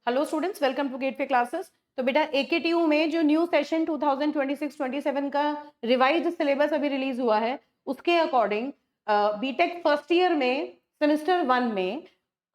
Hello students, welcome to Gateway classes. तो बेटा AKTU में जो न्यू सेशन 2026-27 का रिवाइज्ड सिलेबस अभी रिलीज हुआ है, उसके अकॉर्डिंग बीटेक फर्स्ट ईयर में सेमेस्टर 1 में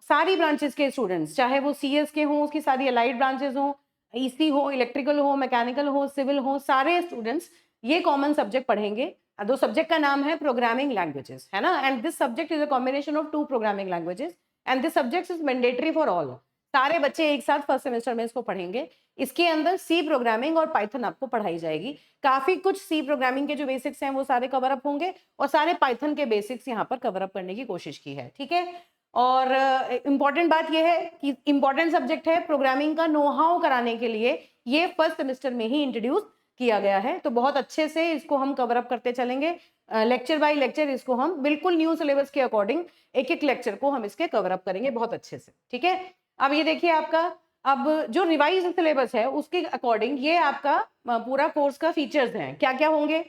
सारी ब्रांचेस के स्टूडेंट्स, चाहे वो सीएस के हों, उसकी सारी अलाइड ब्रांचेस हों, ईसी हो, इलेक्ट्रिकल हो, मैकेनिकल हो, सिविल हो, सारे स्टूडेंट्स ये कॉमन सब्जेक्ट पढ़ेंगे। दो सब्जेक्ट का नाम है प्रोग्रामिंग लैंग्वेजेस, है ना। And this subject is a combination of 2 programming languages and this subject is mandatory for all. सारे बच्चे एक साथ फर्स्ट सेमेस्टर में इसको पढ़ेंगे। इसके अंदर सी प्रोग्रामिंग और पाइथन आपको पढ़ाई जाएगी। काफी कुछ सी प्रोग्रामिंग के जो बेसिक्स हैं वो सारे कवर अप होंगे और सारे पाइथन के बेसिक्स यहाँ पर कवर अप करने की कोशिश की है, ठीक है। और इंपॉर्टेंट बात यह है कि इंपॉर्टेंट सब्जेक्ट है, प्रोग्रामिंग का नो हाउ कराने के लिए ये फर्स्ट सेमेस्टर में ही इंट्रोड्यूस किया गया है। तो बहुत अच्छे से इसको हम कवर अप करते चलेंगे, लेक्चर बाय लेक्चर इसको हम बिल्कुल न्यू सिलेबस के अकॉर्डिंग एक एक लेक्चर को हम इसके कवर अप करेंगे बहुत अच्छे से, ठीक है। अब ये देखिए आपका, अब जो रिवाइज सिलेबस है उसके अकॉर्डिंग ये आपका पूरा कोर्स का फीचर्स हैं, क्या क्या होंगे।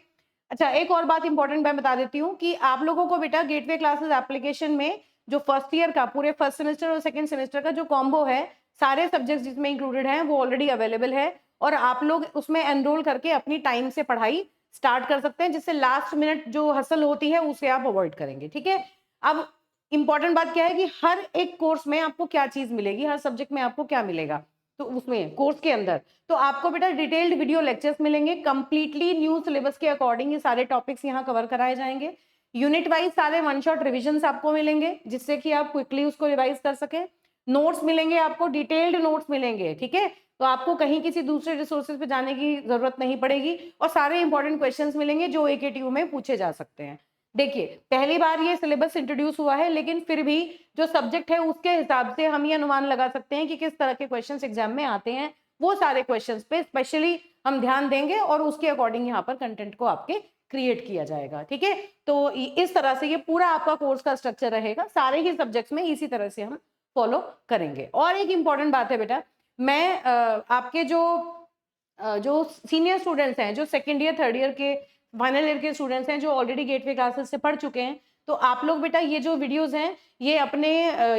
अच्छा, एक और बात इंपॉर्टेंट मैं बता देती हूँ कि आप लोगों को बेटा गेटवे क्लासेस एप्लीकेशन में जो फर्स्ट ईयर का पूरे फर्स्ट सेमेस्टर और सेकंड सेमेस्टर का जो कॉम्बो है, सारे सब्जेक्ट्स जिसमें इंक्लूडेड हैं वो ऑलरेडी अवेलेबल है और आप लोग उसमें एनरोल करके अपनी टाइम से पढ़ाई स्टार्ट कर सकते हैं, जिससे लास्ट मिनट जो हसल होती है उसे आप अवॉइड करेंगे, ठीक है। अब इंपॉर्टेंट बात क्या है कि हर एक कोर्स में आपको क्या चीज मिलेगी, हर सब्जेक्ट में आपको क्या मिलेगा। तो उसमें कोर्स के अंदर तो आपको बेटा डिटेल्ड वीडियो लेक्चर्स मिलेंगे, कंप्लीटली न्यू सिलेबस के अकॉर्डिंग ये सारे टॉपिक्स यहाँ कवर कराए जाएंगे। यूनिट वाइज सारे वन शॉट रिविजन आपको मिलेंगे जिससे कि आप क्विकली उसको रिवाइज कर सके। नोट्स मिलेंगे आपको, डिटेल्ड नोट्स मिलेंगे, ठीक है। तो आपको कहीं किसी दूसरे रिसोर्सेज पे जाने की जरूरत नहीं पड़ेगी और सारे इंपॉर्टेंट क्वेश्चंस मिलेंगे जो एकेटीयू में पूछे जा सकते हैं। देखिए, पहली बार ये सिलेबस इंट्रोड्यूस हुआ है, लेकिन फिर भी जो सब्जेक्ट है उसके हिसाब से हम ये अनुमान लगा सकते हैं कि किस तरह के क्वेश्चंस एग्जाम में आते हैं। वो सारे क्वेश्चंस पे स्पेशली हम ध्यान देंगे और उसके अकॉर्डिंग यहाँ पर कंटेंट को आपके क्रिएट किया जाएगा, ठीक है। तो इस तरह से ये पूरा आपका कोर्स का स्ट्रक्चर रहेगा, सारे ही सब्जेक्ट्स में इसी तरह से हम फॉलो करेंगे। और एक इंपॉर्टेंट बात है बेटा, मैं आपके जो सीनियर स्टूडेंट्स हैं, जो सेकेंड ईयर थर्ड ईयर के फाइनल ईयर के स्टूडेंट्स हैं, जो ऑलरेडी गेटवे क्लासेस से पढ़ चुके हैं, तो आप लोग बेटा ये जो वीडियोस हैं ये अपने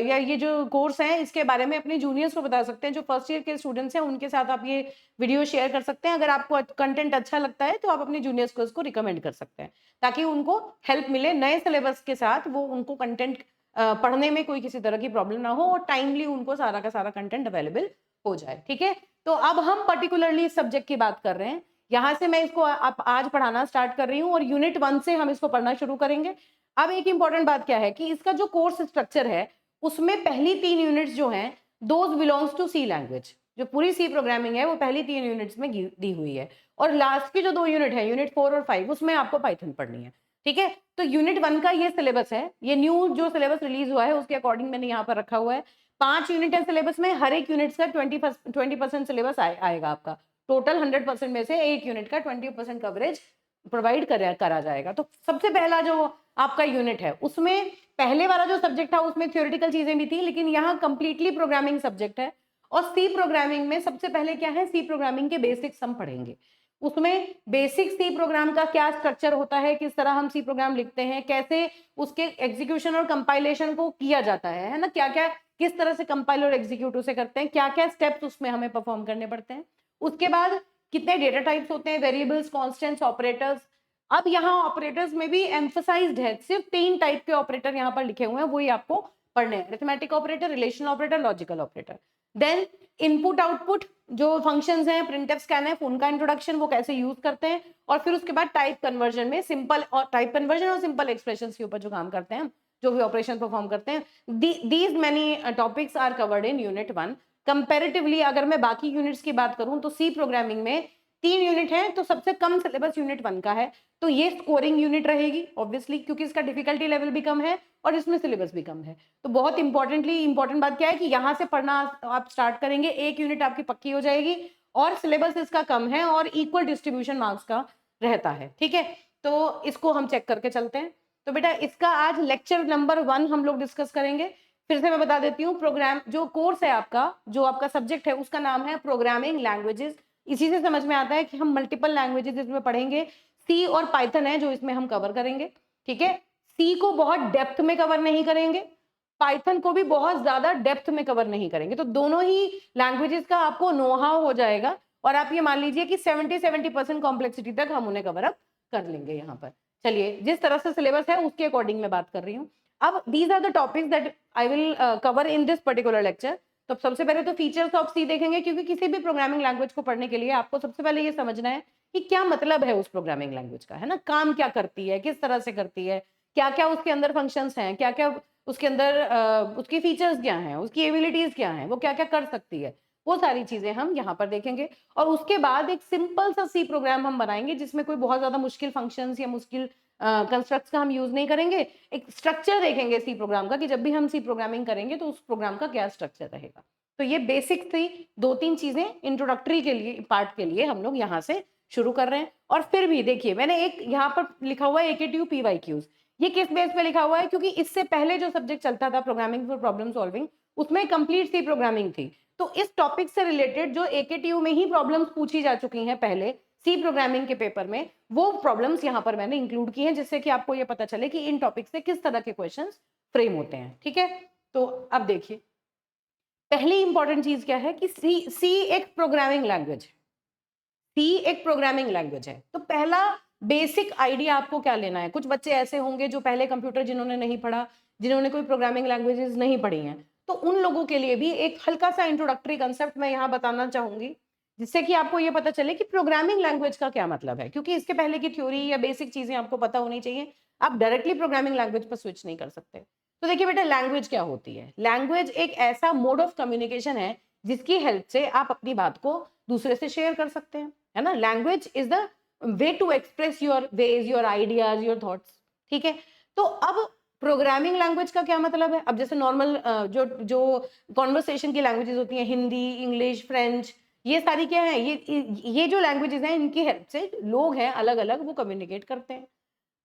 या ये जो कोर्स है इसके बारे में अपने जूनियर्स को बता सकते हैं। जो फर्स्ट ईयर के स्टूडेंट्स हैं उनके साथ आप ये वीडियो शेयर कर सकते हैं। अगर आपको कंटेंट अच्छा लगता है तो आप अपने जूनियर्स को इसको रिकमेंड कर सकते हैं ताकि उनको हेल्प मिले नए सिलेबस के साथ, वो उनको कंटेंट पढ़ने में कोई किसी तरह की प्रॉब्लम ना हो और टाइमली उनको सारा का सारा कंटेंट अवेलेबल हो जाए, ठीक है। तो अब हम पर्टिकुलरली इस सब्जेक्ट की बात कर रहे हैं। यहां से मैं इसको आज पढ़ाना स्टार्ट कर रही हूँ और यूनिट 1 से हम इसको पढ़ना शुरू करेंगे। अब एक इंपॉर्टेंट बात क्या है कि इसका जो कोर्स स्ट्रक्चर है उसमें पहली 3 यूनिट्स जो हैं those belongs to C language. जो पूरी सी प्रोग्रामिंग है वो पहली 3 यूनिट्स में दी हुई है और लास्ट की जो 2 यूनिट है, यूनिट 4 और 5, उसमें आपको पाइथन पढ़नी है, ठीक है। तो यूनिट 1 का ये सिलेबस है, ये न्यू जो सिलेबस रिलीज हुआ है उसके अकॉर्डिंग मैंने यहाँ पर रखा हुआ है। 5 यूनिट है सिलेबस में, हर एक यूनिट का 20% सिलेबस आएगा आपका। टोटल 100% में से एक यूनिट का 20% कवरेज प्रोवाइड करा जाएगा। तो सबसे पहला जो आपका यूनिट है उसमें पहले वाला जो सब्जेक्ट था उसमें थ्योरेटिकल चीजें भी थी, लेकिन यहाँ कंप्लीटली प्रोग्रामिंग सब्जेक्ट है। और सी प्रोग्रामिंग में सबसे पहले क्या है, सी प्रोग्रामिंग के बेसिक्स हम पढ़ेंगे। उसमें बेसिक सी प्रोग्राम का क्या स्ट्रक्चर होता है, किस तरह हम सी प्रोग्राम लिखते हैं, कैसे उसके एग्जीक्यूशन और कंपाइलेशन को किया जाता है ना, क्या क्या किस तरह से कंपाइल और एग्जीक्यूट उसे करते हैं, क्या क्या स्टेप्स उसमें हमें परफॉर्म करने पड़ते हैं। उसके बाद कितने डेटा टाइप्स होते हैं, वेरिएबल्स, कांस्टेंट्स, ऑपरेटर्स। अब यहाँ ऑपरेटर्स में भी एम्फसाइज्ड है, सिर्फ 3 टाइप के ऑपरेटर यहाँ पर लिखे हुए हैं, वही आपको पढ़ने हैं। Arithmetic operator, relational operator, logical operator. Then input output जो फंक्शंस हैं, प्रिंटफ, स्कैनफ, उनका इंट्रोडक्शन, वो कैसे यूज करते हैं। और फिर उसके बाद टाइप कन्वर्जन में सिंपल और टाइप कन्वर्जन और सिंपल एक्सप्रेशंस के ऊपर जो काम करते हैं, जो भी ऑपरेशन परफॉर्म करते हैं, these many topics are covered in unit 1। Comparatively अगर मैं बाकी यूनिट्स की बात करूं तो सी प्रोग्रामिंग में 3 यूनिट है तो सबसे कम सिलेबस यूनिट 1 का है। तो ये स्कोरिंग यूनिट रहेगी ऑब्वियसली, क्योंकि इसका डिफिकल्टी लेवल भी कम है और इसमें सिलेबस भी कम है। तो बहुत इंपॉर्टेंट बात क्या है कि यहाँ से पढ़ना आप स्टार्ट करेंगे, एक यूनिट आपकी पक्की हो जाएगी और सिलेबस इसका कम है और इक्वल डिस्ट्रीब्यूशन मार्क्स का रहता है, ठीक है। तो इसको हम चेक करके चलते हैं। तो बेटा इसका आज लेक्चर नंबर 1 हम लोग डिस्कस करेंगे। फिर से मैं बता देती हूँ, प्रोग्राम जो कोर्स है आपका, जो आपका सब्जेक्ट है उसका नाम है प्रोग्रामिंग लैंग्वेजेस। इसी से समझ में आता है कि हम मल्टीपल लैंग्वेजेस इसमें पढ़ेंगे। सी और पाइथन है जो इसमें हम कवर करेंगे, ठीक है। सी को बहुत डेप्थ में कवर नहीं करेंगे, पाइथन को भी बहुत ज्यादा डेप्थ में कवर नहीं करेंगे। तो दोनों ही लैंग्वेजेस का आपको नो हाउ हो जाएगा और आप ये मान लीजिए कि 70% कॉम्प्लेक्सिटी तक हम उन्हें कवर अप कर लेंगे यहाँ पर। चलिए, जिस तरह से सिलेबस है उसके अकॉर्डिंग मैं बात कर रही हूँ। अब these are the topics that I will cover in this particular lecture. तो सबसे पहले तो फीचर्स ऑफ सी देखेंगे, क्योंकि किसी भी प्रोग्रामिंग लैंग्वेज को पढ़ने के लिए आपको सबसे पहले ये समझना है कि क्या मतलब है उस प्रोग्रामिंग लैंग्वेज का, है ना, काम क्या करती है, किस तरह से करती है, क्या क्या उसके अंदर फंक्शंस हैं, क्या क्या उसके अंदर उसकी फीचर्स क्या हैं, उसकी एबिलिटीज क्या हैं, वो क्या क्या कर सकती है, वो सारी चीजें हम यहाँ पर देखेंगे। और उसके बाद एक सिंपल सा सी प्रोग्राम हम बनाएंगे जिसमें कोई बहुत ज्यादा मुश्किल फंक्शंस या मुश्किल कंस्ट्रक्ट्स का हम यूज नहीं करेंगे। एक स्ट्रक्चर देखेंगे सी प्रोग्राम का कि जब भी हम सी प्रोग्रामिंग करेंगे तो उस प्रोग्राम का क्या स्ट्रक्चर रहेगा। तो ये बेसिक थी 2-3 चीजें इंट्रोडक्टरी के लिए, पार्ट के लिए हम लोग यहाँ से शुरू कर रहे हैं। और फिर भी देखिए, मैंने एक यहाँ पर लिखा हुआ है AKTU PYQs। ये किस बेस पे लिखा हुआ है, क्योंकि इससे पहले जो सब्जेक्ट चलता था प्रोग्रामिंग फॉर प्रॉब्लम सॉल्विंग, उसमें कंप्लीट सी प्रोग्रामिंग थी। तो इस टॉपिक से रिलेटेड जो AKTU में ही प्रॉब्लम्स पूछी जा चुकी हैं पहले सी प्रोग्रामिंग के पेपर में, वो प्रॉब्लम्स यहाँ पर मैंने इंक्लूड की हैं, जिससे कि आपको ये पता चले कि इन टॉपिक से किस तरह के क्वेश्चंस फ्रेम होते हैं। ठीक है, तो अब देखिए, पहली इंपॉर्टेंट चीज क्या है कि सी एक प्रोग्रामिंग लैंग्वेज है। सी एक प्रोग्रामिंग लैंग्वेज है। तो पहला बेसिक आइडिया आपको क्या लेना है। कुछ बच्चे ऐसे होंगे जो पहले कंप्यूटर जिन्होंने नहीं पढ़ा, जिन्होंने कोई प्रोग्रामिंग लैंग्वेजेस नहीं पढ़ी हैं, तो उन लोगों के लिए भी एक हल्का सा इंट्रोडक्टरी कंसेप्ट मैं यहाँ बताना चाहूंगी, जिससे कि आपको ये पता चले कि प्रोग्रामिंग लैंग्वेज का क्या मतलब है। क्योंकि इसके पहले की थ्योरी या बेसिक चीजें आपको पता होनी चाहिए, आप डायरेक्टली प्रोग्रामिंग लैंग्वेज पर स्विच नहीं कर सकते। तो देखिए बेटा, लैंग्वेज क्या होती है। लैंग्वेज एक ऐसा मोड ऑफ कम्युनिकेशन है जिसकी हेल्प से आप अपनी बात को दूसरे से शेयर कर सकते हैं, है ना। Language is the way to express your views, your ideas, your thoughts. ठीक है, तो अब प्रोग्रामिंग लैंग्वेज का क्या मतलब है। अब जैसे नॉर्मल जो जो कॉन्वर्सेशन की लैंग्वेजेस होती हैं, हिंदी, इंग्लिश, फ्रेंच, ये सारी क्या है, ये जो लैंग्वेजेस हैं, इनकी हेल्प से लोग हैं अलग अलग, वो कम्युनिकेट करते हैं।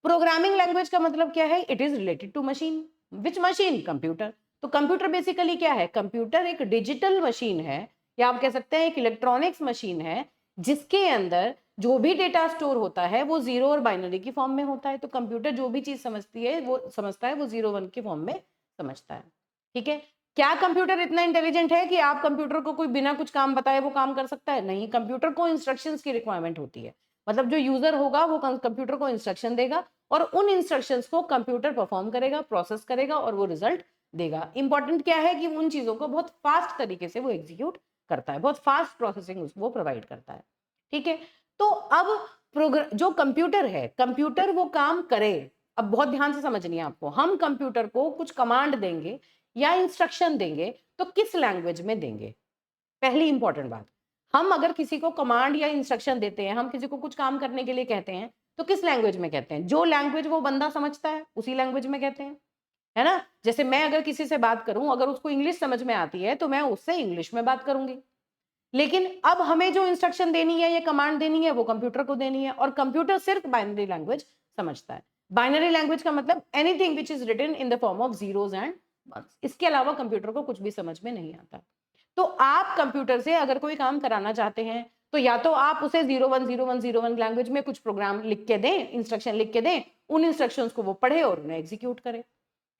प्रोग्रामिंग लैंग्वेज का मतलब क्या है, it is related to machine. Which machine? Computer. तो कंप्यूटर बेसिकली क्या है, कंप्यूटर एक डिजिटल मशीन है, या आप कह सकते हैं एक इलेक्ट्रॉनिक्स मशीन है, जिसके अंदर जो भी डेटा स्टोर होता है वो जीरो और बाइनरी की फॉर्म में होता है। तो कंप्यूटर जो भी चीज समझती है वो समझता है, वो 0-1 के फॉर्म में समझता है। ठीक है, क्या कंप्यूटर इतना इंटेलिजेंट है कि आप कंप्यूटर को कोई बिना कुछ काम बताए वो काम कर सकता है? नहीं, कंप्यूटर को इंस्ट्रक्शंस की रिक्वायरमेंट होती है। मतलब जो यूजर होगा वो कंप्यूटर को इंस्ट्रक्शन देगा और उन इंस्ट्रक्शंस को कंप्यूटर परफॉर्म करेगा, प्रोसेस करेगा और वो रिजल्ट देगा। इंपॉर्टेंट क्या है कि उन चीजों को बहुत फास्ट तरीके से वो एग्जीक्यूट करता है, बहुत फास्ट प्रोसेसिंग वो प्रोवाइड करता है। ठीक है, तो अब जो कंप्यूटर है, कंप्यूटर वो काम करे। अब बहुत ध्यान से समझनी है आपको, हम कंप्यूटर को कुछ कमांड देंगे या इंस्ट्रक्शन देंगे तो किस लैंग्वेज में देंगे। पहली इंपॉर्टेंट बात, हम अगर किसी को कमांड या इंस्ट्रक्शन देते हैं, हम किसी को कुछ काम करने के लिए कहते हैं, तो किस लैंग्वेज में कहते हैं? जो लैंग्वेज वो बंदा समझता है उसी लैंग्वेज में कहते हैं, है ना। जैसे मैं अगर किसी से बात करूं, अगर उसको इंग्लिश समझ में आती है तो मैं उससे इंग्लिश में बात करूंगी। लेकिन अब हमें जो इंस्ट्रक्शन देनी है या कमांड देनी है वो कंप्यूटर को देनी है, और कंप्यूटर सिर्फ बाइनरी लैंग्वेज समझता है। बाइनरी लैंग्वेज का मतलब anything which is written in the form of zeros and ones. इसके अलावा कंप्यूटर को कुछ भी समझ में नहीं आता। तो आप कंप्यूटर से अगर कोई काम कराना चाहते हैं तो या तो आप उसे 010101 लैंग्वेज में कुछ प्रोग्राम लिख के दें, इंस्ट्रक्शन लिख के दें, उन इंस्ट्रक्शंस को वो पढ़े और उन्हें एग्जीक्यूट करे,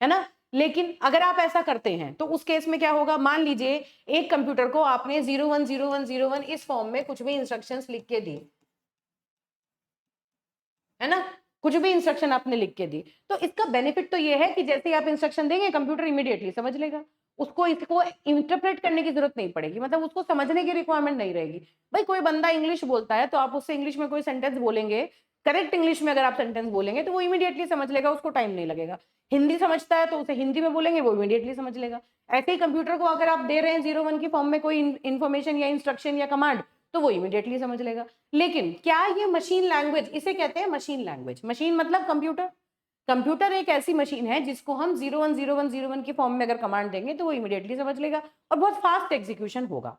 है ना। लेकिन अगर आप ऐसा करते हैं तो उस केस में क्या होगा, मान लीजिए एक कंप्यूटर को आपने 010101 इस फॉर्म में कुछ भी इंस्ट्रक्शंस लिख के दी, है ना, कुछ भी इंस्ट्रक्शन आपने लिख के दी, तो इसका बेनिफिट तो ये है कि जैसे ही आप इंस्ट्रक्शन देंगे कंप्यूटर इमीडिएटली समझ लेगा, उसको इसको इंटरप्रेट करने की जरूरत नहीं पड़ेगी, मतलब उसको समझने की रिक्वायरमेंट नहीं रहेगी। भाई कोई बंदा इंग्लिश बोलता है तो आप उससे इंग्लिश में कोई सेंटेंस बोलेंगे, करेक्ट इंग्लिश में अगर आप सेंटेंस बोलेंगे तो वो इमीडिएटली समझ लेगा, उसको टाइम नहीं लगेगा। हिंदी समझता है तो उसे हिंदी में बोलेंगे, वो इमीडिएटली समझ लेगा। ऐसे ही कंप्यूटर को अगर आप दे रहे हैं 01 की फॉर्म में कोई इन्फॉर्मेशन या इंस्ट्रक्शन या कमांड, तो वो इमीडिएटली समझ लेगा। लेकिन क्या ये मशीन लैंग्वेज, इसे कहते हैं मशीन लैंग्वेज। मशीन मतलब कंप्यूटर। कंप्यूटर एक ऐसी मशीन है जिसको हम 010101 की फॉर्म में अगर कमांड देंगे तो वो इमीडिएटली समझ लेगा और बहुत फास्ट एग्जीक्यूशन होगा।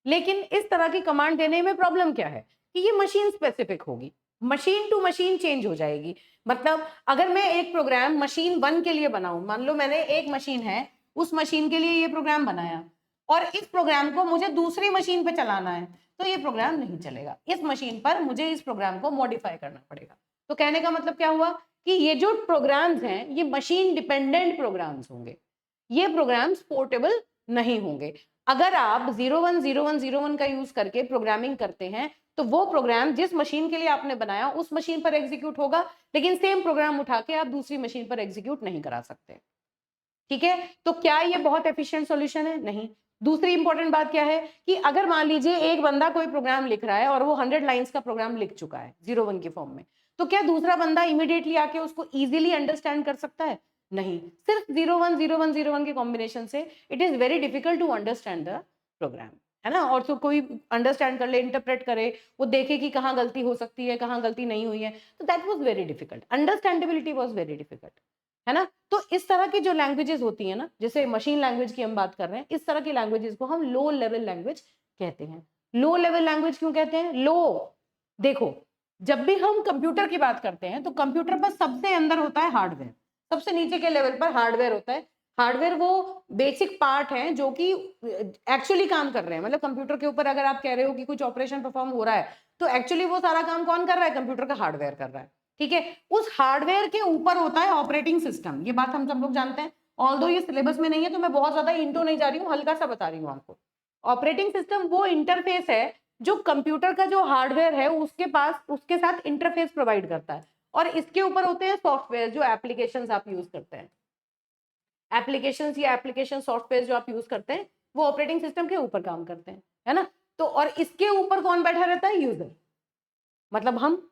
लेकिन इस तरह की कमांड देने में प्रॉब्लम क्या है कि ये मशीन स्पेसिफिक होगी, मशीन टू मशीन चेंज हो जाएगी। मतलब अगर मैं एक प्रोग्राम मशीन 1 के लिए बनाऊं, मान लो मैंने एक मशीन है, उस मशीन के लिए ये प्रोग्राम बनाया और इस प्रोग्राम को मुझे दूसरी मशीन पे चलाना है, तो ये प्रोग्राम नहीं चलेगा। इस मशीन पर मुझे इस प्रोग्राम को मॉडिफाई करना पड़ेगा। तो कहने का मतलब क्या हुआ कि ये जो प्रोग्राम्स हैं ये मशीन डिपेंडेंट प्रोग्राम्स होंगे। ये प्रोग्राम्स पोर्टेबल नहीं होंगे। अगर आप 010101 का यूज करके प्रोग्रामिंग करते हैं तो वो प्रोग्राम जिस मशीन के लिए आपने बनाया उस मशीन पर एग्जीक्यूट होगा, लेकिन सेम प्रोग्राम उठा के आप दूसरी मशीन पर एग्जीक्यूट नहीं करा सकते। ठीक है, तो क्या ये बहुत एफिशिएंट सॉल्यूशन है? नहीं। दूसरी इंपॉर्टेंट बात क्या है कि अगर मान लीजिए एक बंदा कोई प्रोग्राम लिख रहा है और वो 100 लाइंस का प्रोग्राम लिख चुका है 01 के फॉर्म में, तो क्या दूसरा बंदा इमीडिएटली आके उसको इजीली अंडरस्टैंड कर सकता है? नहीं। सिर्फ 010101 के कॉम्बिनेशन से it is very difficult to understand the program, है ना। और तो कोई अंडरस्टैंड कर ले, इंटरप्रेट करे, वो देखे कि कहाँ गलती हो सकती है, कहाँ गलती नहीं हुई है, तो that was very difficult, understandability was very difficult, है ना। तो इस तरह की जो लैंग्वेजेस होती है ना, जैसे मशीन लैंग्वेज की हम बात कर रहे हैं, इस तरह की लैंग्वेजेस को हम लो लेवल लैंग्वेज कहते हैं। लो लेवल लैंग्वेज क्यों कहते हैं? लो, देखो जब भी हम कंप्यूटर की बात करते हैं तो कंप्यूटर पर सबसे अंदर होता है हार्डवेयर, सबसे नीचे के लेवल पर हार्डवेयर होता है। हार्डवेयर वो बेसिक पार्ट है जो कि एक्चुअली काम कर रहे हैं, मतलब कंप्यूटर के ऊपर अगर आप कह रहे हो कि कुछ ऑपरेशन परफॉर्म हो रहा है तो एक्चुअली वो सारा काम कौन कर रहा है? कंप्यूटर का हार्डवेयर कर रहा है। ठीक है, उस हार्डवेयर के ऊपर होता है ऑपरेटिंग सिस्टम, ये बात हम सब लोग जानते हैं। ऑल्दो ये सिलेबस में नहीं है तो मैं बहुत ज्यादा इंटो नहीं जा रही हूँ, हल्का सा बता रही हूँ आपको। ऑपरेटिंग सिस्टम वो इंटरफेस है जो कंप्यूटर का जो हार्डवेयर है उसके पास उसके साथ इंटरफेस प्रोवाइड करता है, और इसके ऊपर होते हैं सॉफ्टवेयर जो एप्लीकेशंस आप यूज करते हैं। एप्लीकेशंस या एप्लीकेशन सॉफ्टवेयर जो आप यूज करते हैं वो ऑपरेटिंग सिस्टम के ऊपर काम करते हैं, है ना। तो और इसके ऊपर कौन बैठा रहता है? यूजर। मतलब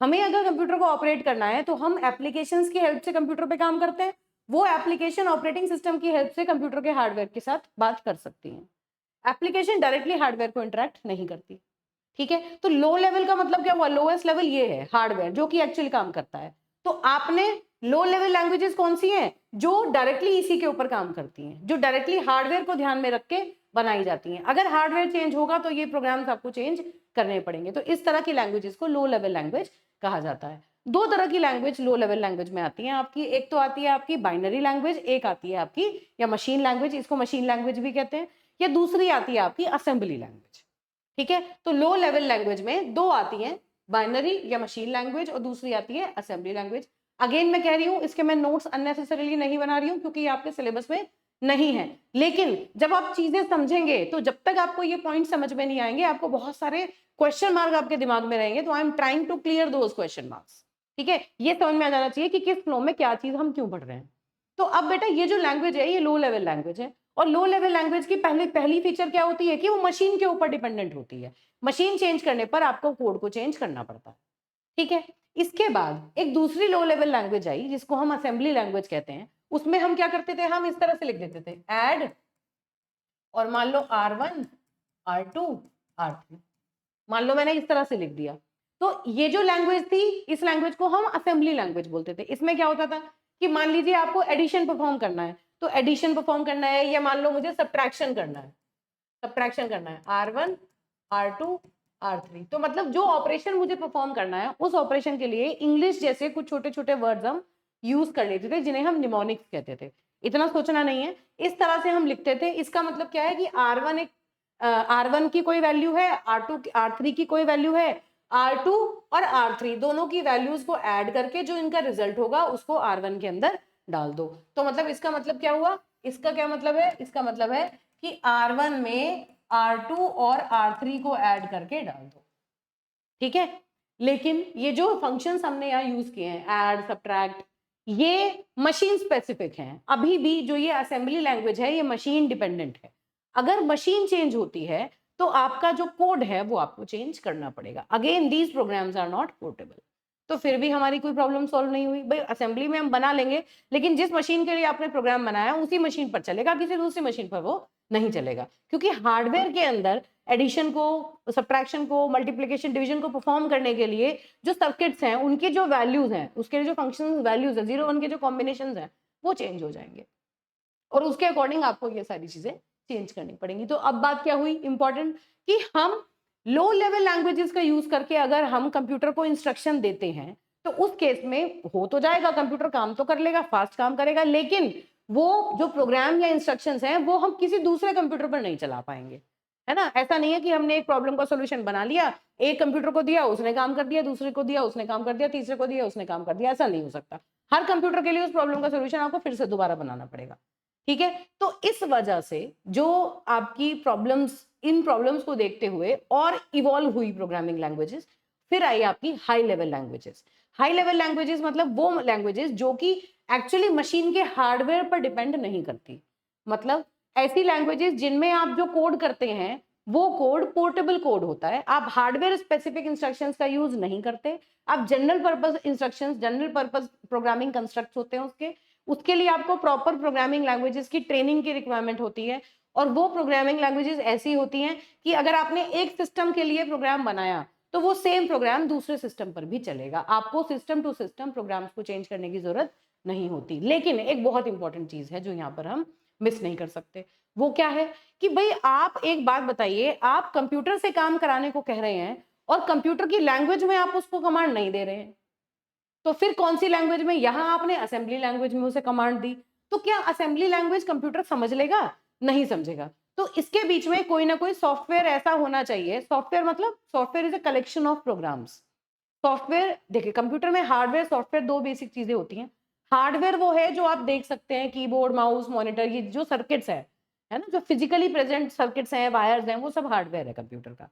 हमें अगर कंप्यूटर को ऑपरेट करना है तो हम एप्लीकेशंस की हेल्प से कंप्यूटर पे काम करते हैं, वो एप्लीकेशन ऑपरेटिंग सिस्टम की हेल्प से कंप्यूटर के हार्डवेयर के साथ बात कर सकती है। एप्लीकेशन डायरेक्टली हार्डवेयर को इंटरेक्ट नहीं करती। ठीक है, तो लो लेवल का मतलब क्या हुआ? लोएस्ट लेवल ये है हार्डवेयर जो कि एक्चुअली काम करता है। तो आपने लो लेवल लैंग्वेजेस कौन सी हैं? जो डायरेक्टली इसी के ऊपर काम करती हैं, जो डायरेक्टली हार्डवेयर को ध्यान में रख के बनाई जाती हैं। अगर हार्डवेयर चेंज होगा तो ये प्रोग्राम्स आपको चेंज करने पड़ेंगे। तो इस तरह की लैंग्वेजेस को लो लेवल लैंग्वेज कहा जाता है। दो तरह की लैंग्वेज लो लेवल लैंग्वेज में आती है आपकी, एक तो आती है आपकी बाइनरी लैंग्वेज, एक आती है आपकी या मशीन लैंग्वेज, इसको मशीन लैंग्वेज भी कहते हैं, या दूसरी आती है आपकी असेंबली लैंग्वेज। ठीक है, तो लो लेवल लैंग्वेज में दो आती हैं, बाइनरी या मशीन लैंग्वेज, और दूसरी आती है असेंबली लैंग्वेज। अगेन मैं कह रही हूँ इसके मैं नोट्स अननेसेसरीली नहीं बना रही हूँ क्योंकि ये आपके सिलेबस में नहीं है, लेकिन जब आप चीजें समझेंगे तो जब तक आपको ये पॉइंट समझ में नहीं आएंगे आपको बहुत सारे क्वेश्चन मार्क आपके दिमाग में रहेंगे। तो I am trying to clear those question marks. ठीक है, ये समझ में आ जाना चाहिए कि किस फ्लो में क्या चीज हम क्यों पढ़ रहे हैं। तो अब बेटा ये जो लैंग्वेज है ये लो लेवल लैंग्वेज है, और लो लेवल लैंग्वेज की पहली फीचर क्या होती है कि वो मशीन के ऊपर डिपेंडेंट होती है। मशीन चेंज करने पर आपको कोड को चेंज करना पड़ता है। ठीक है, इसके बाद एक दूसरी लो लेवल लैंग्वेज आई जिसको हम असेंबली लैंग्वेज कहते हैं। उसमें हम क्या करते थे? हम इस तरह से लिख देते थे ऐड, और मान लो R1 R2 R3, मान लो मैंने इस तरह से लिख दिया। तो ये जो लैंग्वेज थी इस लैंग्वेज को हम असेंबली लैंग्वेज बोलते थे। इसमें क्या होता था कि मान लीजिए आपको एडिशन परफॉर्म करना है, तो एडिशन परफॉर्म करना है, या मान लो मुझे सब्ट्रैक्शन करना है, सब्ट्रैक्शन करना है R1 R2 R3, तो मतलब जो ऑपरेशन मुझे परफॉर्म करना है उस ऑपरेशन के लिए इंग्लिश जैसे कुछ छोटे छोटे वर्ड्स हम यूज कर लेते थे जिन्हें हम निमोनिक्स कहते थे। इतना सोचना नहीं है, इस तरह से हम लिखते थे। इसका मतलब क्या है कि R1 एक R1 की कोई वैल्यू है, R2 R3 की कोई वैल्यू है, R2 और R3 दोनों की वैल्यूज को ऐड करके जो इनका रिजल्ट होगा उसको R1 के अंदर डाल दो। तो मतलब इसका मतलब क्या हुआ? इसका क्या मतलब है? इसका मतलब है कि R1 में R2 और R3 को ऐड करके डाल दो। ठीक है, लेकिन ये जो फंक्शंस हमने यहाँ यूज किए हैं ऐड सब्ट्रैक्ट, ये मशीन स्पेसिफिक हैं। अभी भी जो ये असेंबली लैंग्वेज है ये मशीन डिपेंडेंट है। अगर मशीन चेंज होती है तो आपका जो कोड है वो आपको चेंज करना पड़ेगा। Again these programs are not portable. तो फिर भी हमारी कोई प्रॉब्लम सॉल्व नहीं हुई। भाई असेंबली में हम बना लेंगे, लेकिन जिस मशीन के लिए आपने प्रोग्राम बनाया उसी मशीन पर चलेगा, किसी दूसरी मशीन पर वो नहीं चलेगा, क्योंकि हार्डवेयर के अंदर एडिशन को, सब्ट्रैक्शन को, मल्टीप्लिकेशन, डिवीजन को परफॉर्म करने के लिए जो सर्किट्स हैं उनकी जो वैल्यूज हैं, उसके जो फंक्शन वैल्यूज है 0 1 के जो कॉम्बिनेशन हैं वो चेंज हो जाएंगे, और उसके अकॉर्डिंग आपको ये सारी चीजें चेंज करनी पड़ेंगी। तो अब बात क्या हुई इंपॉर्टेंट, कि हम लो लेवल लैंग्वेजेस का यूज करके अगर हम कंप्यूटर को इंस्ट्रक्शन देते हैं तो उस केस में हो तो जाएगा, कंप्यूटर काम तो कर लेगा, फास्ट काम करेगा, लेकिन वो जो प्रोग्राम या इंस्ट्रक्शंस हैं वो हम किसी दूसरे कंप्यूटर पर नहीं चला पाएंगे, है ना। ऐसा नहीं है कि हमने एक प्रॉब्लम का सोल्यूशन बना लिया, एक कंप्यूटर को दिया उसने काम कर दिया, दूसरे को दिया उसने काम कर दिया, तीसरे को दिया उसने काम कर दिया, ऐसा नहीं हो सकता। हर कंप्यूटर के लिए उस प्रॉब्लम का सोल्यूशन आपको फिर से दोबारा बनाना पड़ेगा। ठीक है। तो इस वजह से जो आपकी प्रॉब्लम्स, इन प्रॉब्लम्स को देखते हुए और इवॉल्व हुई प्रोग्रामिंग लैंग्वेजेस, फिर आई आपकी high level languages. High level languages मतलब वो लैंग्वेजेस जो कि एक्चुअली मशीन के हार्डवेयर पर डिपेंड नहीं करती, मतलब ऐसी लैंग्वेजेस जिनमें आप जो कोड करते हैं वो कोड पोर्टेबल कोड होता है, आप हार्डवेयर स्पेसिफिक इंस्ट्रक्शंस का यूज नहीं करते, आप general purpose instructions, general purpose programming constructs होते हैं उसके लिए आपको प्रॉपर प्रोग्रामिंग लैंग्वेजेस की ट्रेनिंग की रिक्वायरमेंट होती है। और वो प्रोग्रामिंग लैंग्वेजेस ऐसी होती हैं कि अगर आपने एक सिस्टम के लिए प्रोग्राम बनाया तो वो सेम प्रोग्राम दूसरे सिस्टम पर भी चलेगा, आपको सिस्टम टू सिस्टम प्रोग्राम्स को चेंज करने की जरूरत नहीं होती। लेकिन एक बहुत इंपॉर्टेंट चीज है जो यहाँ पर हम मिस नहीं कर सकते, वो क्या है कि भाई आप एक बात बताइए, आप कंप्यूटर से काम कराने को कह रहे हैं और कंप्यूटर की लैंग्वेज में आप उसको कमांड नहीं दे रहे हैं, तो फिर कौन सी लैंग्वेज में? यहां आपने असेंबली लैंग्वेज में उसे कमांड दी, तो क्या असेंबली लैंग्वेज कंप्यूटर समझ लेगा? नहीं समझेगा। तो इसके बीच में कोई ना कोई सॉफ्टवेयर ऐसा होना चाहिए, सॉफ्टवेयर मतलब software is a collection of programs. Software देखिए, कंप्यूटर में हार्डवेयर सॉफ्टवेयर दो बेसिक चीजें होती हैं। हार्डवेयर वो है जो आप देख सकते हैं, कीबोर्ड, माउस, मॉनिटर, ये जो सर्किट्स है ना, जो फिजिकली प्रेजेंट सर्किट्स हैं, वायर्स हैं, वो सब हार्डवेयर है कंप्यूटर का।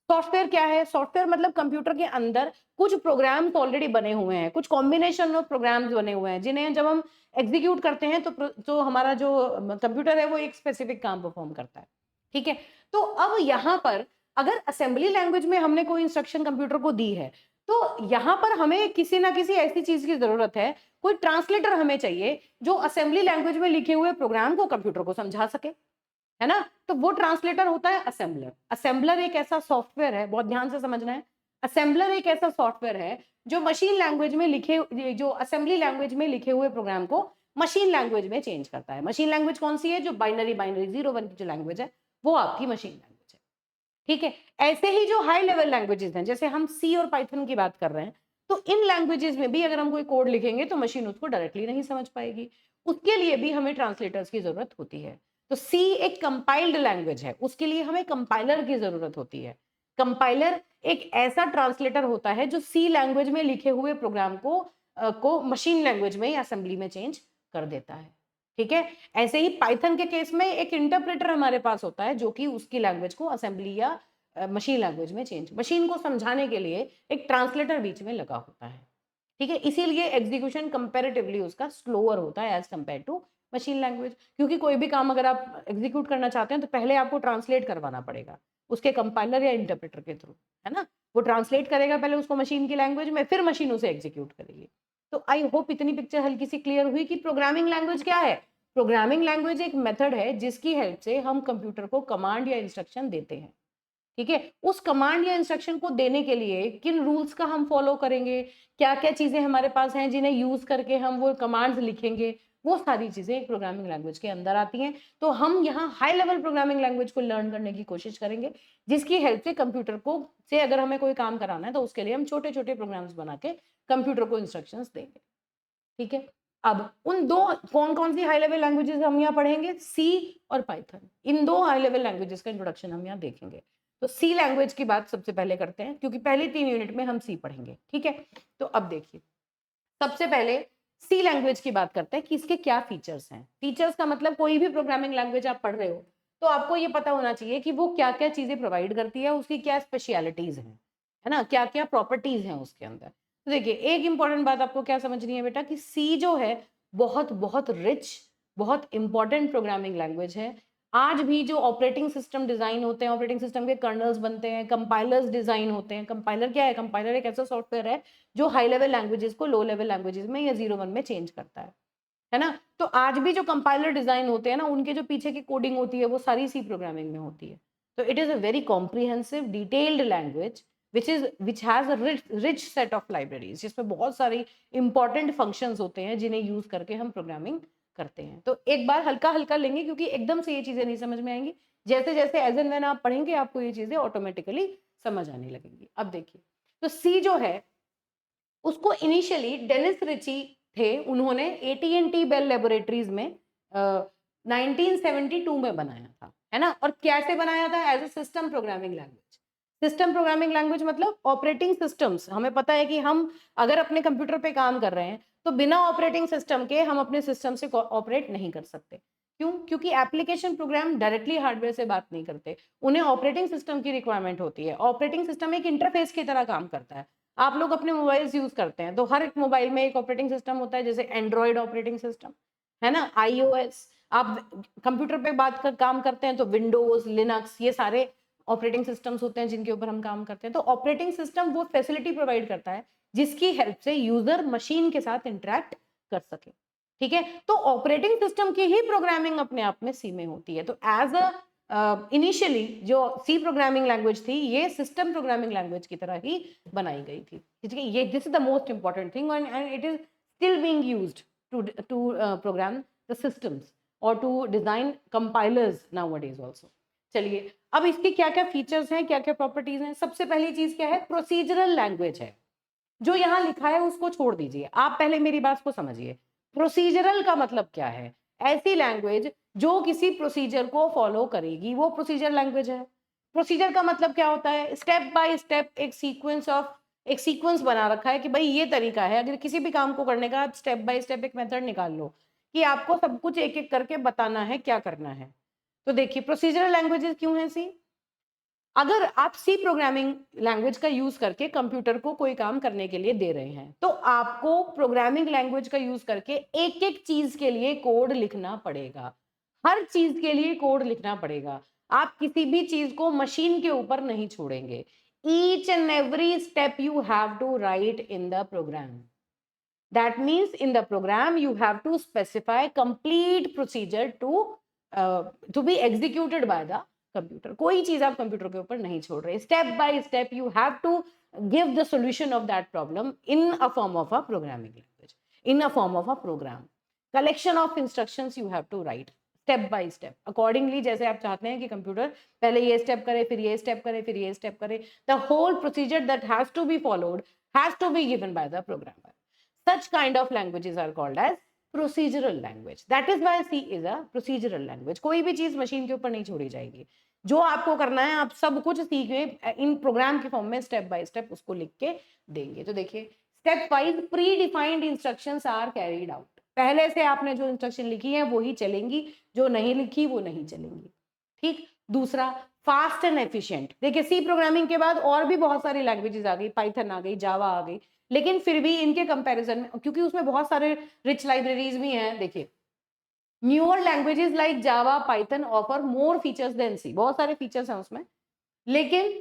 सॉफ्टवेयर क्या है? सॉफ्टवेयर मतलब कंप्यूटर के अंदर कुछ प्रोग्राम्स ऑलरेडी बने हुए हैं, कुछ कॉम्बिनेशन ऑफ प्रोग्राम्स बने हुए हैं, जिन्हें जब हम एग्जीक्यूट करते हैं तो हमारा जो कंप्यूटर है वो एक स्पेसिफिक काम परफॉर्म करता है। ठीक है। तो अब यहाँ पर अगर असेंबली लैंग्वेज में हमने कोई इंस्ट्रक्शन कंप्यूटर को दी है, तो यहाँ पर हमें किसी ना किसी ऐसी चीज की जरूरत है, कोई ट्रांसलेटर हमें चाहिए जो असेंबली लैंग्वेज में लिखे हुए प्रोग्राम को कंप्यूटर को समझा सके, है ना। तो वो ट्रांसलेटर होता है असेंबलर। असेंबलर एक ऐसा सॉफ्टवेयर है, बहुत ध्यान से समझना है, असेंबलर एक ऐसा सॉफ्टवेयर है जो मशीन लैंग्वेज में लिखे, जो असेंबली लैंग्वेज में लिखे हुए प्रोग्राम को मशीन लैंग्वेज में चेंज करता है। मशीन लैंग्वेज कौन सी है? जो बाइनरी बाइनरी 0 1 की जो लैंग्वेज है वो आपकी मशीन लैंग्वेज है। ठीक है। ऐसे ही जो हाई लेवल लैंग्वेजेस हैं, जैसे हम सी और पाइथन की बात कर रहे हैं, तो इन लैंग्वेजेस में भी अगर हम कोई कोड लिखेंगे तो मशीन उसको डायरेक्टली नहीं समझ पाएगी, उसके लिए भी हमें ट्रांसलेटर्स की जरूरत होती है। तो सी एक कंपाइल्ड लैंग्वेज है, उसके लिए हमें कंपाइलर की जरूरत होती है। कंपाइलर एक ऐसा ट्रांसलेटर होता है जो सी लैंग्वेज में लिखे हुए प्रोग्राम को मशीन लैंग्वेज में या असेंबली में चेंज कर देता है। ठीक है। ऐसे ही पाइथन के केस में एक इंटरप्रेटर हमारे पास होता है जो कि उसकी लैंग्वेज को असेंबली या मशीन लैंग्वेज में चेंज, मशीन को समझाने के लिए एक ट्रांसलेटर बीच में लगा होता है। ठीक है। इसीलिए एग्जीक्यूशन कंपैरेटिवली उसका स्लोअर होता है as compare to machine language, क्योंकि कोई भी काम अगर आप एग्जीक्यूट करना चाहते हैं तो पहले आपको ट्रांसलेट करवाना पड़ेगा उसके कंपाइलर या इंटरप्रेटर के थ्रू, है ना। वो ट्रांसलेट करेगा पहले उसको मशीन की लैंग्वेज में, फिर मशीन उसे एग्जीक्यूट करेगी। तो आई होप इतनी पिक्चर हल्की सी क्लियर हुई कि प्रोग्रामिंग लैंग्वेज क्या है। प्रोग्रामिंग लैंग्वेज एक मेथड है जिसकी हेल्प से हम कंप्यूटर को कमांड या इंस्ट्रक्शन देते हैं। ठीक है। उस कमांड या इंस्ट्रक्शन को देने के लिए किन रूल्स का हम फॉलो करेंगे, क्या क्या चीजें हमारे पास हैं जिन्हें यूज करके हम वो कमांड्स लिखेंगे, वो सारी चीजें एक प्रोग्रामिंग लैंग्वेज के अंदर आती हैं। तो हम यहाँ हाई लेवल प्रोग्रामिंग लैंग्वेज को लर्न करने की कोशिश करेंगे, जिसकी हेल्प से कंप्यूटर को से अगर हमें कोई काम कराना है तो उसके लिए हम छोटे छोटे प्रोग्राम्स बना के कंप्यूटर को इंस्ट्रक्शंस देंगे। ठीक है। अब उन दो कौन कौन सी हाई लेवल लैंग्वेजेस हम यहाँ पढ़ेंगे? सी और पाइथन। इन दो हाई लेवल लैंग्वेजेस का इंट्रोडक्शन हम यहाँ देखेंगे। तो सी लैंग्वेज की बात सबसे पहले करते हैं, क्योंकि पहले 3 यूनिट में हम सी पढ़ेंगे। ठीक है। तो अब देखिए, सबसे पहले सी लैंग्वेज की बात करते हैं कि इसके क्या फीचर्स हैं। फीचर्स का मतलब कोई भी प्रोग्रामिंग लैंग्वेज आप पढ़ रहे हो तो आपको ये पता होना चाहिए कि वो क्या क्या चीजें प्रोवाइड करती है, उसकी क्या स्पेशलिटीज हैं, है ना, क्या क्या प्रॉपर्टीज हैं उसके अंदर। तो देखिए, एक इंपॉर्टेंट बात आपको क्या समझनी है बेटा, कि सी जो है बहुत बहुत रिच, बहुत इंपॉर्टेंट प्रोग्रामिंग लैंग्वेज है। आज भी जो ऑपरेटिंग सिस्टम डिजाइन होते हैं, ऑपरेटिंग सिस्टम के कर्नल्स बनते हैं, कंपाइलर्स डिजाइन होते हैं। कंपाइलर क्या है? कंपाइलर एक ऐसा सॉफ्टवेयर है जो हाई लेवल लैंग्वेजेस को लो लेवल लैंग्वेजेस में या 0 1 में चेंज करता है ना। तो आज भी जो कंपाइलर डिजाइन होते हैं ना, उनके जो पीछे की कोडिंग होती है वो सारी सी प्रोग्रामिंग में होती है। तो it is a very comprehensive detailed language which has a rich set of libraries, जिसमें बहुत सारी इंपॉर्टेंट फंक्शंस होते हैं जिन्हें यूज करके हम प्रोग्रामिंग करते हैं। तो एक बार हल्का हल्का लेंगे, क्योंकि एकदम से ये चीजें नहीं समझ में आएंगी। जैसे जैसे एज एंड व्हेन आप पढ़ेंगे आपको ये चीजें ऑटोमेटिकली समझ आने लगेंगी। अब देखिए, तो सी जो है उसको इनिशियली डेनिस रिची थे, उन्होंने AT&T बेल लेबोरेटरीज में 1972 में बनाया था, है ना। और कैसे बनाया था? As a system programming language. System programming language मतलब ऑपरेटिंग सिस्टम्स, हमें पता है कि हम अगर अपने कंप्यूटर पे काम कर रहे हैं तो बिना ऑपरेटिंग सिस्टम के हम अपने सिस्टम से ऑपरेट नहीं कर सकते। क्यों? क्योंकि एप्लीकेशन प्रोग्राम डायरेक्टली हार्डवेयर से बात नहीं करते, उन्हें ऑपरेटिंग सिस्टम की रिक्वायरमेंट होती है। ऑपरेटिंग सिस्टम एक इंटरफेस की तरह काम करता है। आप लोग अपने मोबाइल्स यूज करते हैं, तो हर एक मोबाइल में एक ऑपरेटिंग सिस्टम होता है, जैसे एंड्रॉइड ऑपरेटिंग सिस्टम, है ना, आईओएस। आप कंप्यूटर पे बात कर काम करते हैं तो विंडोज, लिनक्स, ये सारे ऑपरेटिंग सिस्टम्स होते हैं जिनके ऊपर हम काम करते हैं। तो ऑपरेटिंग सिस्टम वो फैसिलिटी प्रोवाइड करता है जिसकी हेल्प से यूजर मशीन के साथ इंटरेक्ट कर सके। ठीक है, तो ऑपरेटिंग सिस्टम की ही प्रोग्रामिंग अपने आप में सी में होती है। तो एज अ इनिशियली जो सी प्रोग्रामिंग लैंग्वेज थी, ये सिस्टम प्रोग्रामिंग लैंग्वेज की तरह ही बनाई गई थी। ठीक है, ये this is the most important thing and it is still being used to program the systems और to design compilers nowadays also. चलिए, अब इसके क्या क्या फीचर्स हैं, क्या क्या प्रॉपर्टीज हैं। सबसे पहली चीज क्या है, प्रोसीजरल लैंग्वेज है। जो यहाँ लिखा है उसको छोड़ दीजिए, आप पहले मेरी बात को समझिए। प्रोसीजरल का मतलब क्या है? ऐसी लैंग्वेज जो किसी प्रोसीजर को फॉलो करेगी, वो प्रोसीजर लैंग्वेज है। प्रोसीजर का मतलब क्या होता है? स्टेप बाय स्टेप एक सीक्वेंस बना रखा है कि भाई ये तरीका है। अगर किसी भी काम को करने का, आप स्टेप बाय स्टेप एक मेथड निकाल लो कि आपको सब कुछ एक एक करके बताना है क्या करना है। तो देखिए, प्रोसीजरल लैंग्वेजेस क्यों है सी? अगर आप सी प्रोग्रामिंग लैंग्वेज का यूज करके कंप्यूटर को कोई काम करने के लिए दे रहे हैं, तो आपको प्रोग्रामिंग लैंग्वेज का यूज करके एक एक चीज के लिए कोड लिखना पड़ेगा। हर चीज के लिए कोड लिखना पड़ेगा। आप किसी भी चीज को मशीन के ऊपर नहीं छोड़ेंगे। Each and every step you have to write in the program. That means in the program you have to specify complete procedure to be executed by the computer. कोई चीज आप कंप्यूटर के ऊपर नहीं छोड़ रहे। Step by step you have to give the solution of that problem in a form of a programming language, in a form of a program. Collection of instructions you have to write step by step accordingly, जैसे आप चाहते हैं कि computer पहले ये step करे, फिर ये स्टेप करे, फिर ये स्टेप करे। The whole procedure that has to be followed has to be given by the programmer. Such kind of languages are called as procedural language. That is why C is a procedural language. कोई भी चीज machine के ऊपर नहीं छोड़ी जाएगी। जो आपको करना है, आप सब कुछ सीख के इन प्रोग्राम के फॉर्म में स्टेप बाय स्टेप उसको लिख के देंगे। तो देखिए, stepwise predefined instructions are carried out. पहले से आपने जो इंस्ट्रक्शन लिखी है वो ही चलेंगी, जो नहीं लिखी वो नहीं चलेंगी। ठीक। दूसरा, फास्ट एंड एफिशिएंट। देखिए, सी प्रोग्रामिंग के बाद और भी बहुत सारी लैंग्वेजेस आ गई, पाइथन आ गई, जावा आ गई, लेकिन फिर भी इनके कंपैरिजन में, क्योंकि उसमें बहुत सारे रिच लाइब्रेरीज भी हैं। देखिए, newer languages like Java, Python offer more features than C. बहुत सारे फीचर्स हैं उसमें, लेकिन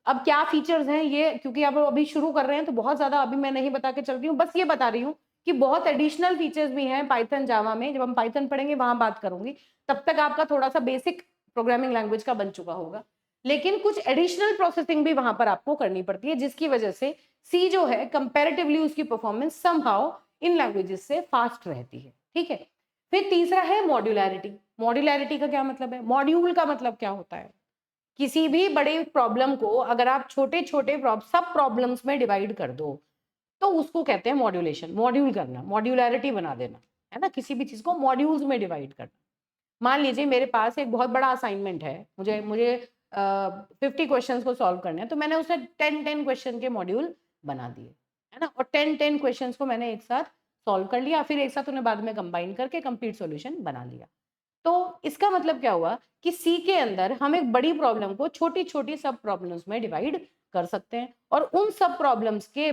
अब क्या फीचर्स हैं ये, क्योंकि आप अभी शुरू कर रहे हैं तो बहुत ज्यादा अभी मैं नहीं बता के चल रही हूँ, बस ये बता रही हूँ कि बहुत एडिशनल फीचर्स भी हैं पाइथन जावा में। जब हम पाइथन पढ़ेंगे वहां बात करूंगी, तब तक आपका थोड़ा सा बेसिक प्रोग्रामिंग लैंग्वेज का बन चुका होगा। लेकिन कुछ एडिशनल प्रोसेसिंग भी वहां पर आपको करनी पड़ती है, जिसकी वजह से सी जो है कंपैरेटिवली उसकी परफॉर्मेंस समहाउ इन लैंग्वेजेस से फास्ट रहती है। ठीक है। फिर तीसरा है मॉड्यूलैरिटी। मॉड्यूलैरिटी का क्या मतलब है? मॉड्यूल का मतलब क्या होता है? किसी भी बड़े प्रॉब्लम को अगर आप छोटे छोटे सब प्रॉब्लम्स में डिवाइड कर दो, तो उसको कहते हैं मॉड्यूलेशन। मॉड्यूल करना, मॉड्यूलैरिटी बना देना, है ना, किसी भी चीज को मॉड्यूल्स में डिवाइड करना। मान लीजिए मेरे पास एक बहुत बड़ा असाइनमेंट है, मुझे मुझे 50 क्वेश्चन को सॉल्व करने हैं, तो मैंने उसे 10 क्वेश्चन के मॉड्यूल बना दिए, है ना, और 10 क्वेश्चन को मैंने एक साथ सॉल्व कर लिया, फिर एक साथ उन्हें बाद में कंबाइन करके कंप्लीट सॉल्यूशन बना लिया। तो इसका मतलब क्या हुआ कि सी के अंदर हम एक बड़ी प्रॉब्लम को छोटी छोटी सब प्रॉब्लम्स में डिवाइड कर सकते हैं, और उन सब प्रॉब्लम्स के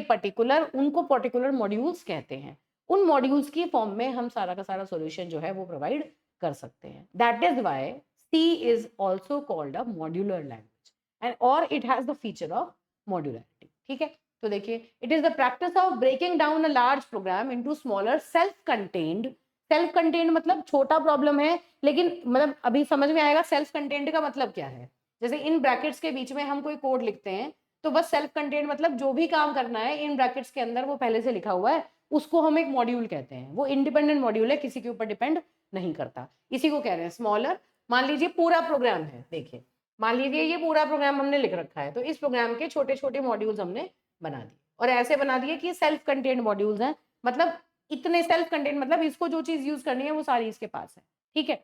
उनको पर्टिकुलर मॉड्यूल्स कहते हैं। उन मॉड्यूल्स की फॉर्म में हम सारा का सारा सॉल्यूशन जो है वो प्रोवाइड कर सकते हैं। That is why C is also called a modular language and और it has the feature of modularity. ठीक है। तो देखिए, it is the practice of breaking down a large program into smaller self contained मतलब छोटा problem है, लेकिन मतलब अभी समझ में आएगा सेल्फ कंटेन्ड का मतलब क्या है। जैसे इन ब्रैकेट्स के बीच में हम कोई कोड लिखते हैं, तो बस सेल्फ कंटेन्ड मतलब जो भी काम करना है इन ब्रैकेट्स के अंदर वो पहले से लिखा हुआ है, उसको हम एक मॉड्यूल कहते हैं। वो इंडिपेंडेंट मॉड्यूल है, किसी के ऊपर डिपेंड नहीं करता, इसी को कह रहे हैं स्मॉलर। मान लीजिए पूरा प्रोग्राम है, देखिए मान लीजिए ये पूरा प्रोग्राम हमने लिख रखा है, तो इस प्रोग्राम के छोटे छोटे मॉड्यूल्स हमने बना दिए, और ऐसे बना दिए कि सेल्फ कंटेन्ड मॉड्यूल्स हैं। मतलब इतने सेल्फ कंटेन्ड मतलब इसको जो चीज यूज करनी है वो सारी इसके पास है। ठीक है।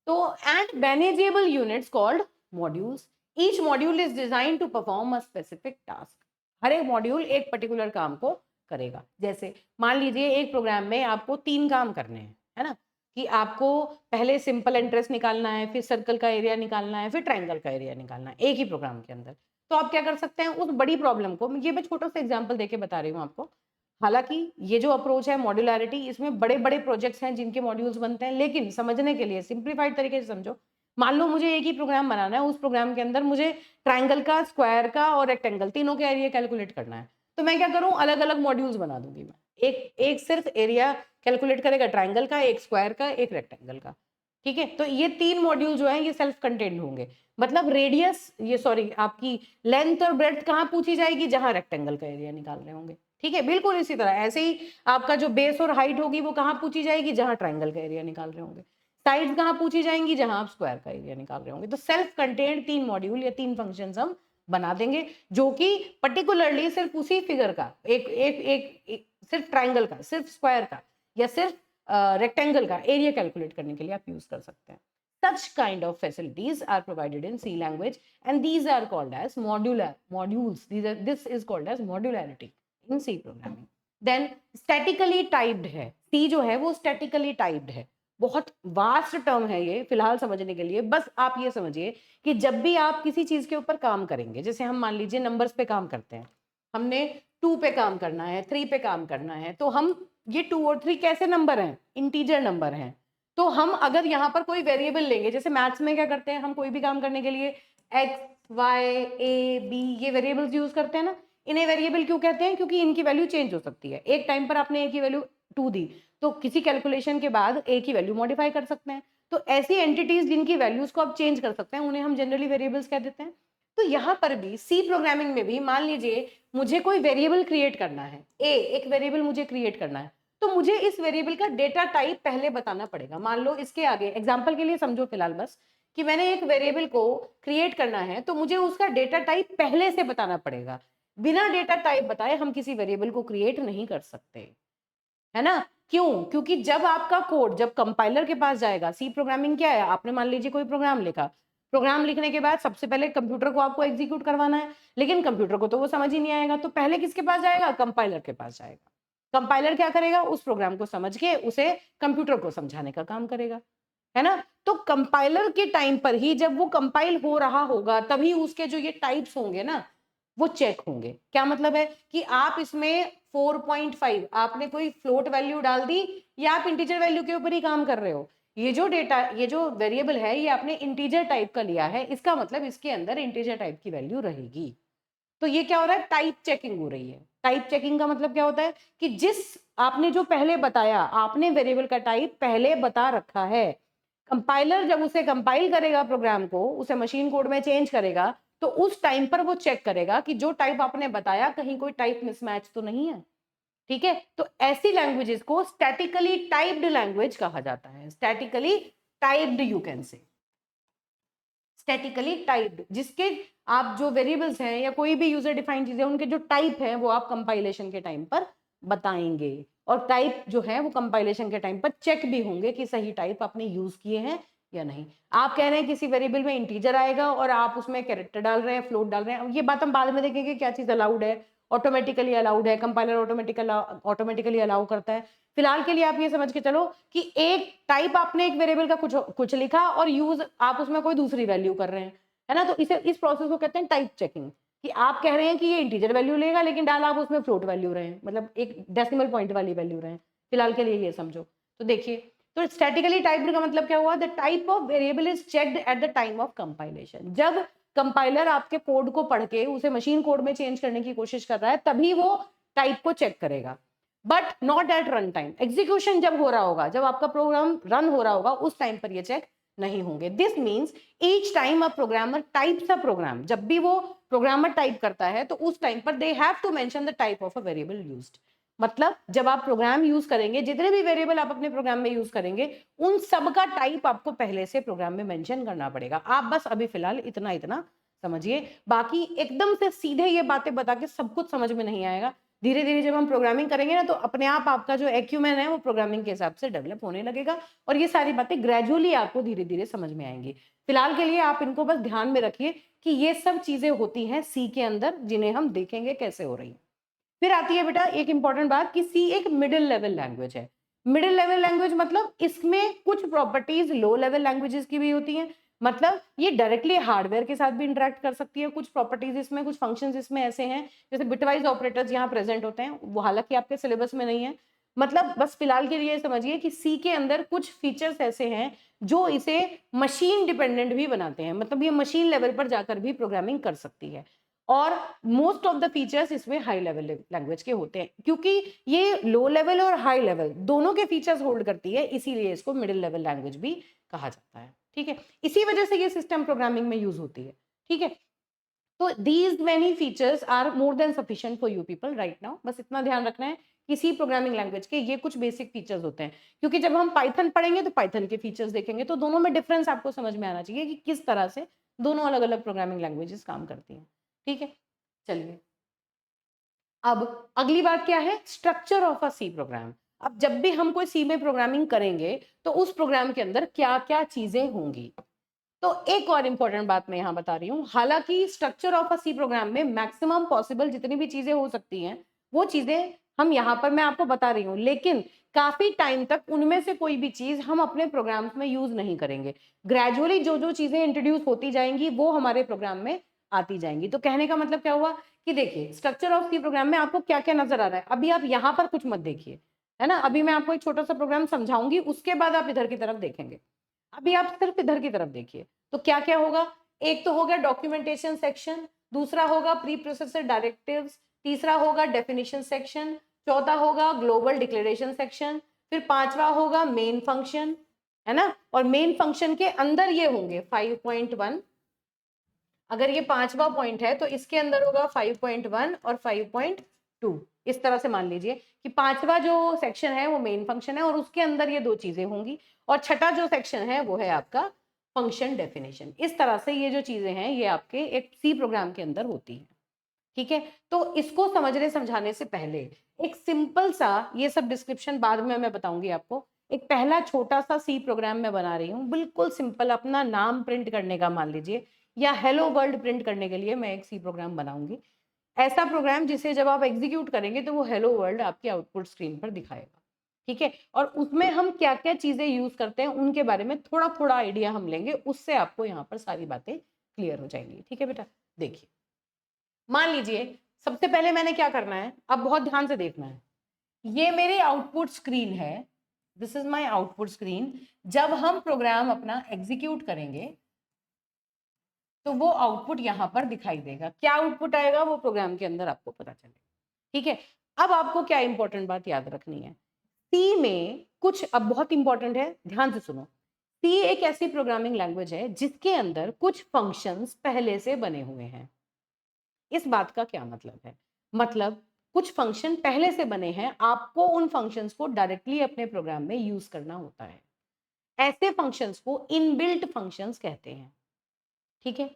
तो and manageable units called modules. Each module is design to perform a specific task. हर एक मॉड्यूल एक पर्टिकुलर काम को करेगा। जैसे मान लीजिए एक प्रोग्राम में आपको 3 काम करने हैं, है ना, कि आपको पहले सिंपल इंटरेस्ट निकालना है, फिर सर्कल का एरिया निकालना है, फिर ट्रायंगल का एरिया निकालना है, एक ही प्रोग्राम के अंदर। तो आप क्या कर सकते हैं, उस बड़ी प्रॉब्लम को, ये मैं छोटा सा एग्जांपल देके बता रही हूँ आपको। हालाँकि ये जो अप्रोच है मॉड्युलैरिटी, इसमें बड़े-बड़े प्रोजेक्ट्स हैं जिनके मॉड्यूल्स बनते हैं, लेकिन समझने के लिए सिम्प्लीफाइड तरीके से समझो। मान लो मुझे एक ही प्रोग्राम बनाना है, उस प्रोग्राम के अंदर मुझे ट्रायंगल का, स्क्वायर का और रेक्टेंगल तीनों के एरिया कैलकुलेट करना है। तो मैं क्या करूँ, अलग-अलग मॉड्यूल्स बना दूँगी मैं। एक एक सिर्फ एरिया कैलकुलेट करेगा ट्रायंगल का, एक स्क्वायर का, एक रेक्टेंगल का। ठीक है? तो ये 3 मॉड्यूल जो हैं ये सेल्फ कंटेन्ड होंगे। मतलब रेडियस, ये सॉरी, आपकी लेंथ और ब्रेड्थ कहाँ पूछी जाएगी, जहाँ रेक्टेंगल का एरिया निकाल रहे होंगे। ठीक है? बिल्कुल इसी तरह ऐसे ही आपका जो बेस और हाइट होगी वो कहाँ पूछी जाएगी, जहाँ ट्रायंगल का एरिया निकाल रहे होंगे। साइड्स कहाँ पूछी जाएंगी, जहाँ आप स्क्वायर का एरिया निकाल रहे होंगे। तो सेल्फ कंटेन्ड 3 मॉड्यूल या 3 फंक्शंस हम बना देंगे, जो कि पर्टिकुलरली सिर्फ उसी फिगर का, एक सिर्फ ट्रायंगल का, सिर्फ स्क्वायर का या सिर्फ रेक्टेंगल का एरिया कैलकुलेट करने के लिए आप यूज कर सकते हैं। Such kind of facilities are provided in C language, and these are called as modular modules. This is called as modularity in C programming. Then statically typed है, C जो है वो statically typed है। बहुत vast term है ये फिलहाल समझने के लिए। बस आप ये समझिए कि जब भी आप किसी चीज के ऊपर काम करेंगे, जैसे हम मान लीजिए नंबर्स पे काम करते हैं, हमने 2 पे काम करना है, 3 पे काम करना है, तो हम ये 2 और 3 कैसे नंबर हैं, इंटीजर नंबर हैं। तो हम अगर यहाँ पर कोई वेरिएबल लेंगे, जैसे मैथ्स में क्या करते हैं, हम कोई भी काम करने के लिए एक्स, वाई, ए, बी, ये वेरिएबल्स यूज करते हैं ना। इन्हें वेरिएबल क्यों कहते हैं, क्योंकि इनकी वैल्यू चेंज हो सकती है। एक टाइम पर आपने ए की वैल्यू 2 दी, तो किसी कैलकुलेशन के बाद ए की वैल्यू मॉडिफाई कर सकते हैं। तो ऐसी एंटिटीज जिनकी वैल्यूज को आप चेंज कर सकते हैं, उन्हें हम जनरली वेरिएबल्स कह देते हैं। तो यहाँ पर भी सी प्रोग्रामिंग में भी मान लीजिए मुझे कोई वेरिएबल क्रिएट करना है, ए एक वेरिएबल मुझे क्रिएट करना है, तो मुझे इस वेरिएबल का डेटा टाइप पहले बताना पड़ेगा। मान लो इसके आगे एग्जांपल के लिए समझो फिलहाल बस कि मैंने एक वेरिएबल को क्रिएट करना है, तो मुझे उसका डेटा टाइप पहले से बताना पड़ेगा। बिना डेटा टाइप बताए हम किसी वेरिएबल को क्रिएट नहीं कर सकते, है ना। क्यों? क्योंकि जब आपका कोड जब कंपाइलर के पास जाएगा, सी प्रोग्रामिंग क्या है, आपने मान लीजिए कोई प्रोग्राम लिखा, प्रोग्राम लिखने के बाद सबसे पहले कंप्यूटर को आपको एग्जीक्यूट करवाना है, लेकिन कंप्यूटर को तो वो समझ ही नहीं आएगा, तो पहले किसके पास जाएगा, कंपाइलर के पास जाएगा। कंपाइलर क्या करेगा, उस प्रोग्राम को समझ के उसे कंप्यूटर को समझाने का काम करेगा, है ना। तो कंपाइलर के टाइम पर ही जब वो कंपाइल हो रहा होगा, तभी उसके जो ये टाइप्स होंगे ना, वो चेक होंगे। क्या मतलब है कि आप इसमें 4.5 आपने कोई फ्लोट वैल्यू डाल दी, या आप इंटीजर वैल्यू के ऊपर ही काम कर रहे हो। ये जो डेटा, ये जो वेरिएबल है, ये आपने इंटीजर टाइप का लिया है, इसका मतलब इसके अंदर इंटीजर टाइप की वैल्यू रहेगी। तो ये क्या हो रहा है, टाइप चेकिंग हो रही है। टाइप चेकिंग का मतलब क्या होता है कि जिस आपने जो पहले बताया, आपने वेरिएबल का टाइप पहले बता रखा है, कंपाइलर जब उसे कंपाइल करेगा प्रोग्राम को, उसे मशीन कोड में चेंज करेगा, तो उस टाइम पर वो चेक करेगा कि जो टाइप आपने बताया कहीं कोई टाइप मिसमैच तो नहीं है। ठीक है, तो ऐसी लैंग्वेजेस को स्टैटिकली टाइप्ड लैंग्वेज कहा जाता है। Statically typed, you can say statically typed, जिसके आप जो वेरिएबल्स हैं या कोई भी यूजर डिफाइंड चीजें, उनके जो टाइप है वो आप कंपाइलेशन के टाइम पर बताएंगे, और टाइप जो है वो कंपाइलेशन के टाइम पर चेक भी होंगे कि सही टाइप आपने यूज किए हैं या नहीं। आप कह रहे हैं किसी वेरिएबल में इंटीजर आएगा और आप उसमें कैरेक्टर डाल रहे हैं, फ्लोट डाल रहे हैं, ये बात हम बाद में देखेंगे क्या चीज अलाउड है, ऑटोमेटिकली अलाउड है, कंपाइलर ऑटोमेटिकली अलाउ करता है। फिलहाल के लिए आप ये समझ के चलो कि एक टाइप आपने एक वेरिएबल का कुछ कुछ लिखा और यूज आप उसमें कोई दूसरी वैल्यू कर रहे हैं, है ना। तो इस प्रोसेस को कहते हैं टाइप चेकिंग, कि आप कह रहे हैं कि ये इंटीजर वैल्यू लेगा, लेकिन डाल आप उसमें फ्लोट वैल्यू रहे हैं, मतलब एक डेसिमल पॉइंट वाली वैल्यू रहे हैं। फिलहाल के लिए ये समझो। तो देखिए, तो स्टैटिकली टाइप्ड का मतलब क्या हुआ, the type of variable is checked at the time of compilation. जब कंपाइलर आपके कोड को पढ़ के उसे मशीन कोड में चेंज करने की कोशिश कर रहा है, तभी वो टाइप को चेक करेगा, but not at run time. Execution जब हो रहा होगा, जब आपका प्रोग्राम रन हो रहा होगा, उस टाइम पर ये चेक नहीं होंगे। This means each time a programmer types a program, जब भी वो प्रोग्रामर टाइप करता है तो उस टाइम पर they have to mention the type of a variable used. मतलब जब आप प्रोग्राम यूज करेंगे, जितने भी वेरिएबल आप अपने प्रोग्राम में यूज करेंगे, उन सब का टाइप आपको पहले से प्रोग्राम में मेंशन करना पड़ेगा। आप बस अभी फिलहाल इतना इतना समझिए, बाकी एकदम से सीधे ये बातें बता के सब कुछ समझ में नहीं आएगा। धीरे धीरे जब हम प्रोग्रामिंग करेंगे ना, तो अपने आप आपका जो एक्यूमेन है वो प्रोग्रामिंग के हिसाब से डेवलप होने लगेगा, और ये सारी बातें ग्रेजुअली आपको धीरे धीरे समझ में आएंगी। फिलहाल के लिए आप इनको बस ध्यान में रखिए कि ये सब चीजें होती हैं सी के अंदर, जिन्हें हम देखेंगे कैसे हो रही है। फिर आती है बेटा एक इंपॉर्टेंट बात कि सी एक मिडिल लेवल लैंग्वेज है। मिडिल लेवल लैंग्वेज मतलब इसमें कुछ प्रॉपर्टीज लो लेवल लैंग्वेजेस की भी होती हैं, मतलब ये डायरेक्टली हार्डवेयर के साथ भी इंटरेक्ट कर सकती है। कुछ प्रॉपर्टीज इसमें, कुछ फंक्शंस इसमें ऐसे हैं जैसे बिटवाइज ऑपरेटर्स यहाँ प्रेजेंट होते हैं, वो हालांकि आपके सिलेबस में नहीं है। मतलब बस फिलहाल के लिए समझिए कि सी के अंदर कुछ फीचर्स ऐसे हैं जो इसे मशीन डिपेंडेंट भी बनाते हैं, मतलब ये मशीन लेवल पर जाकर भी प्रोग्रामिंग कर सकती है। और मोस्ट ऑफ द फीचर्स इसमें हाई लेवल लैंग्वेज के होते हैं, क्योंकि ये लो लेवल और हाई लेवल दोनों के फीचर्स होल्ड करती है, इसीलिए इसको मिडिल लेवल लैंग्वेज भी कहा जाता है। ठीक है, इसी वजह से ये सिस्टम प्रोग्रामिंग में यूज होती है। ठीक है, तो these many features are more than sufficient for you people right now. बस इतना ध्यान रखना है कि सी प्रोग्रामिंग लैंग्वेज के ये कुछ बेसिक फीचर्स होते हैं, क्योंकि जब हम पाइथन पढ़ेंगे तो पाइथन के फीचर्स देखेंगे, तो दोनों में डिफरेंस आपको समझ में आना चाहिए कि किस तरह से दोनों अलग अलग प्रोग्रामिंग लैंग्वेजेस काम करती हैं। ठीक है, चलिए अब अगली बात क्या है, structure of a C program. अब जब भी हम कोई सी में प्रोग्रामिंग करेंगे तो उस प्रोग्राम के अंदर क्या क्या चीजें होंगी। तो एक और इंपॉर्टेंट बात मैं यहाँ बता रही हूँ, हालांकि structure of a C program में मैक्सिमम पॉसिबल जितनी भी चीजें हो सकती हैं वो चीजें हम यहाँ पर मैं आपको बता रही हूँ, लेकिन काफी टाइम तक उनमें से कोई भी चीज हम अपने प्रोग्राम्स में यूज नहीं करेंगे। ग्रेजुअली जो जो चीजें इंट्रोड्यूस होती जाएंगी वो हमारे प्रोग्राम में आती जाएंगी। तो कहने का मतलब क्या हुआ कि देखिए स्ट्रक्चर ऑफ सी प्रोग्राम में आपको क्या क्या नजर आ रहा है, अभी आप यहाँ पर कुछ मत देखिए, है ना, अभी मैं आपको एक छोटा सा प्रोग्राम समझाऊंगी, उसके बाद आप इधर की तरफ देखेंगे। अभी आप सिर्फ इधर की तरफ देखिए, तो क्या क्या होगा। एक तो होगा डॉक्यूमेंटेशन सेक्शन, दूसरा होगा प्री प्रोसेसर डायरेक्टिव्स, तीसरा होगा डेफिनेशन सेक्शन, चौथा होगा ग्लोबल डिक्लेरेशन सेक्शन, फिर पांचवा होगा मेन फंक्शन, है ना, और मेन फंक्शन के अंदर ये होंगे 5.1। अगर ये पांचवा पॉइंट है तो इसके अंदर होगा 5.1 और 5.2। इस तरह से मान लीजिए कि पांचवा जो सेक्शन है वो मेन फंक्शन है और उसके अंदर ये दो चीजें होंगी, और छठा जो सेक्शन है वो है आपका फंक्शन डेफिनेशन। इस तरह से ये जो चीजें हैं ये आपके एक सी प्रोग्राम के अंदर होती है। ठीक है, तो इसको समझने समझाने से पहले एक सिंपल सा, ये सब डिस्क्रिप्शन बाद में मैं बताऊंगी आपको, एक पहला छोटा सा सी प्रोग्राम मैं बना रही हूँ, बिल्कुल सिंपल, अपना नाम प्रिंट करने का मान लीजिए, या हेलो वर्ल्ड प्रिंट करने के लिए मैं एक सी प्रोग्राम बनाऊंगी। ऐसा प्रोग्राम जिसे जब आप एग्जीक्यूट करेंगे तो वो हेलो वर्ल्ड आपकी आउटपुट स्क्रीन पर दिखाएगा। ठीक है, और उसमें हम क्या क्या चीजें यूज करते हैं उनके बारे में थोड़ा थोड़ा आइडिया हम लेंगे, उससे आपको यहाँ पर सारी बातें क्लियर हो जाएंगी। ठीक है बेटा, देखिए मान लीजिए सबसे पहले मैंने क्या करना है, अब बहुत ध्यान से देखना है, ये मेरी आउटपुट स्क्रीन है, this is my output screen. जब हम प्रोग्राम अपना एग्जीक्यूट करेंगे तो वो आउटपुट यहां पर दिखाई देगा, क्या आउटपुट आएगा वो प्रोग्राम के अंदर आपको पता चलेगा। ठीक है, अब आपको क्या इंपॉर्टेंट बात याद रखनी है, सी में कुछ, अब बहुत इंपॉर्टेंट है, ध्यान से सुनो। सी एक ऐसी प्रोग्रामिंग लैंग्वेज है जिसके अंदर कुछ फंक्शंस पहले से बने हुए हैं। इस बात का क्या मतलब है, मतलब कुछ फंक्शन पहले से बने हैं, आपको उन फंक्शंस को डायरेक्टली अपने प्रोग्राम में यूज करना होता है। ऐसे फंक्शंस को इनबिल्ट फंक्शंस कहते हैं। ठीक है,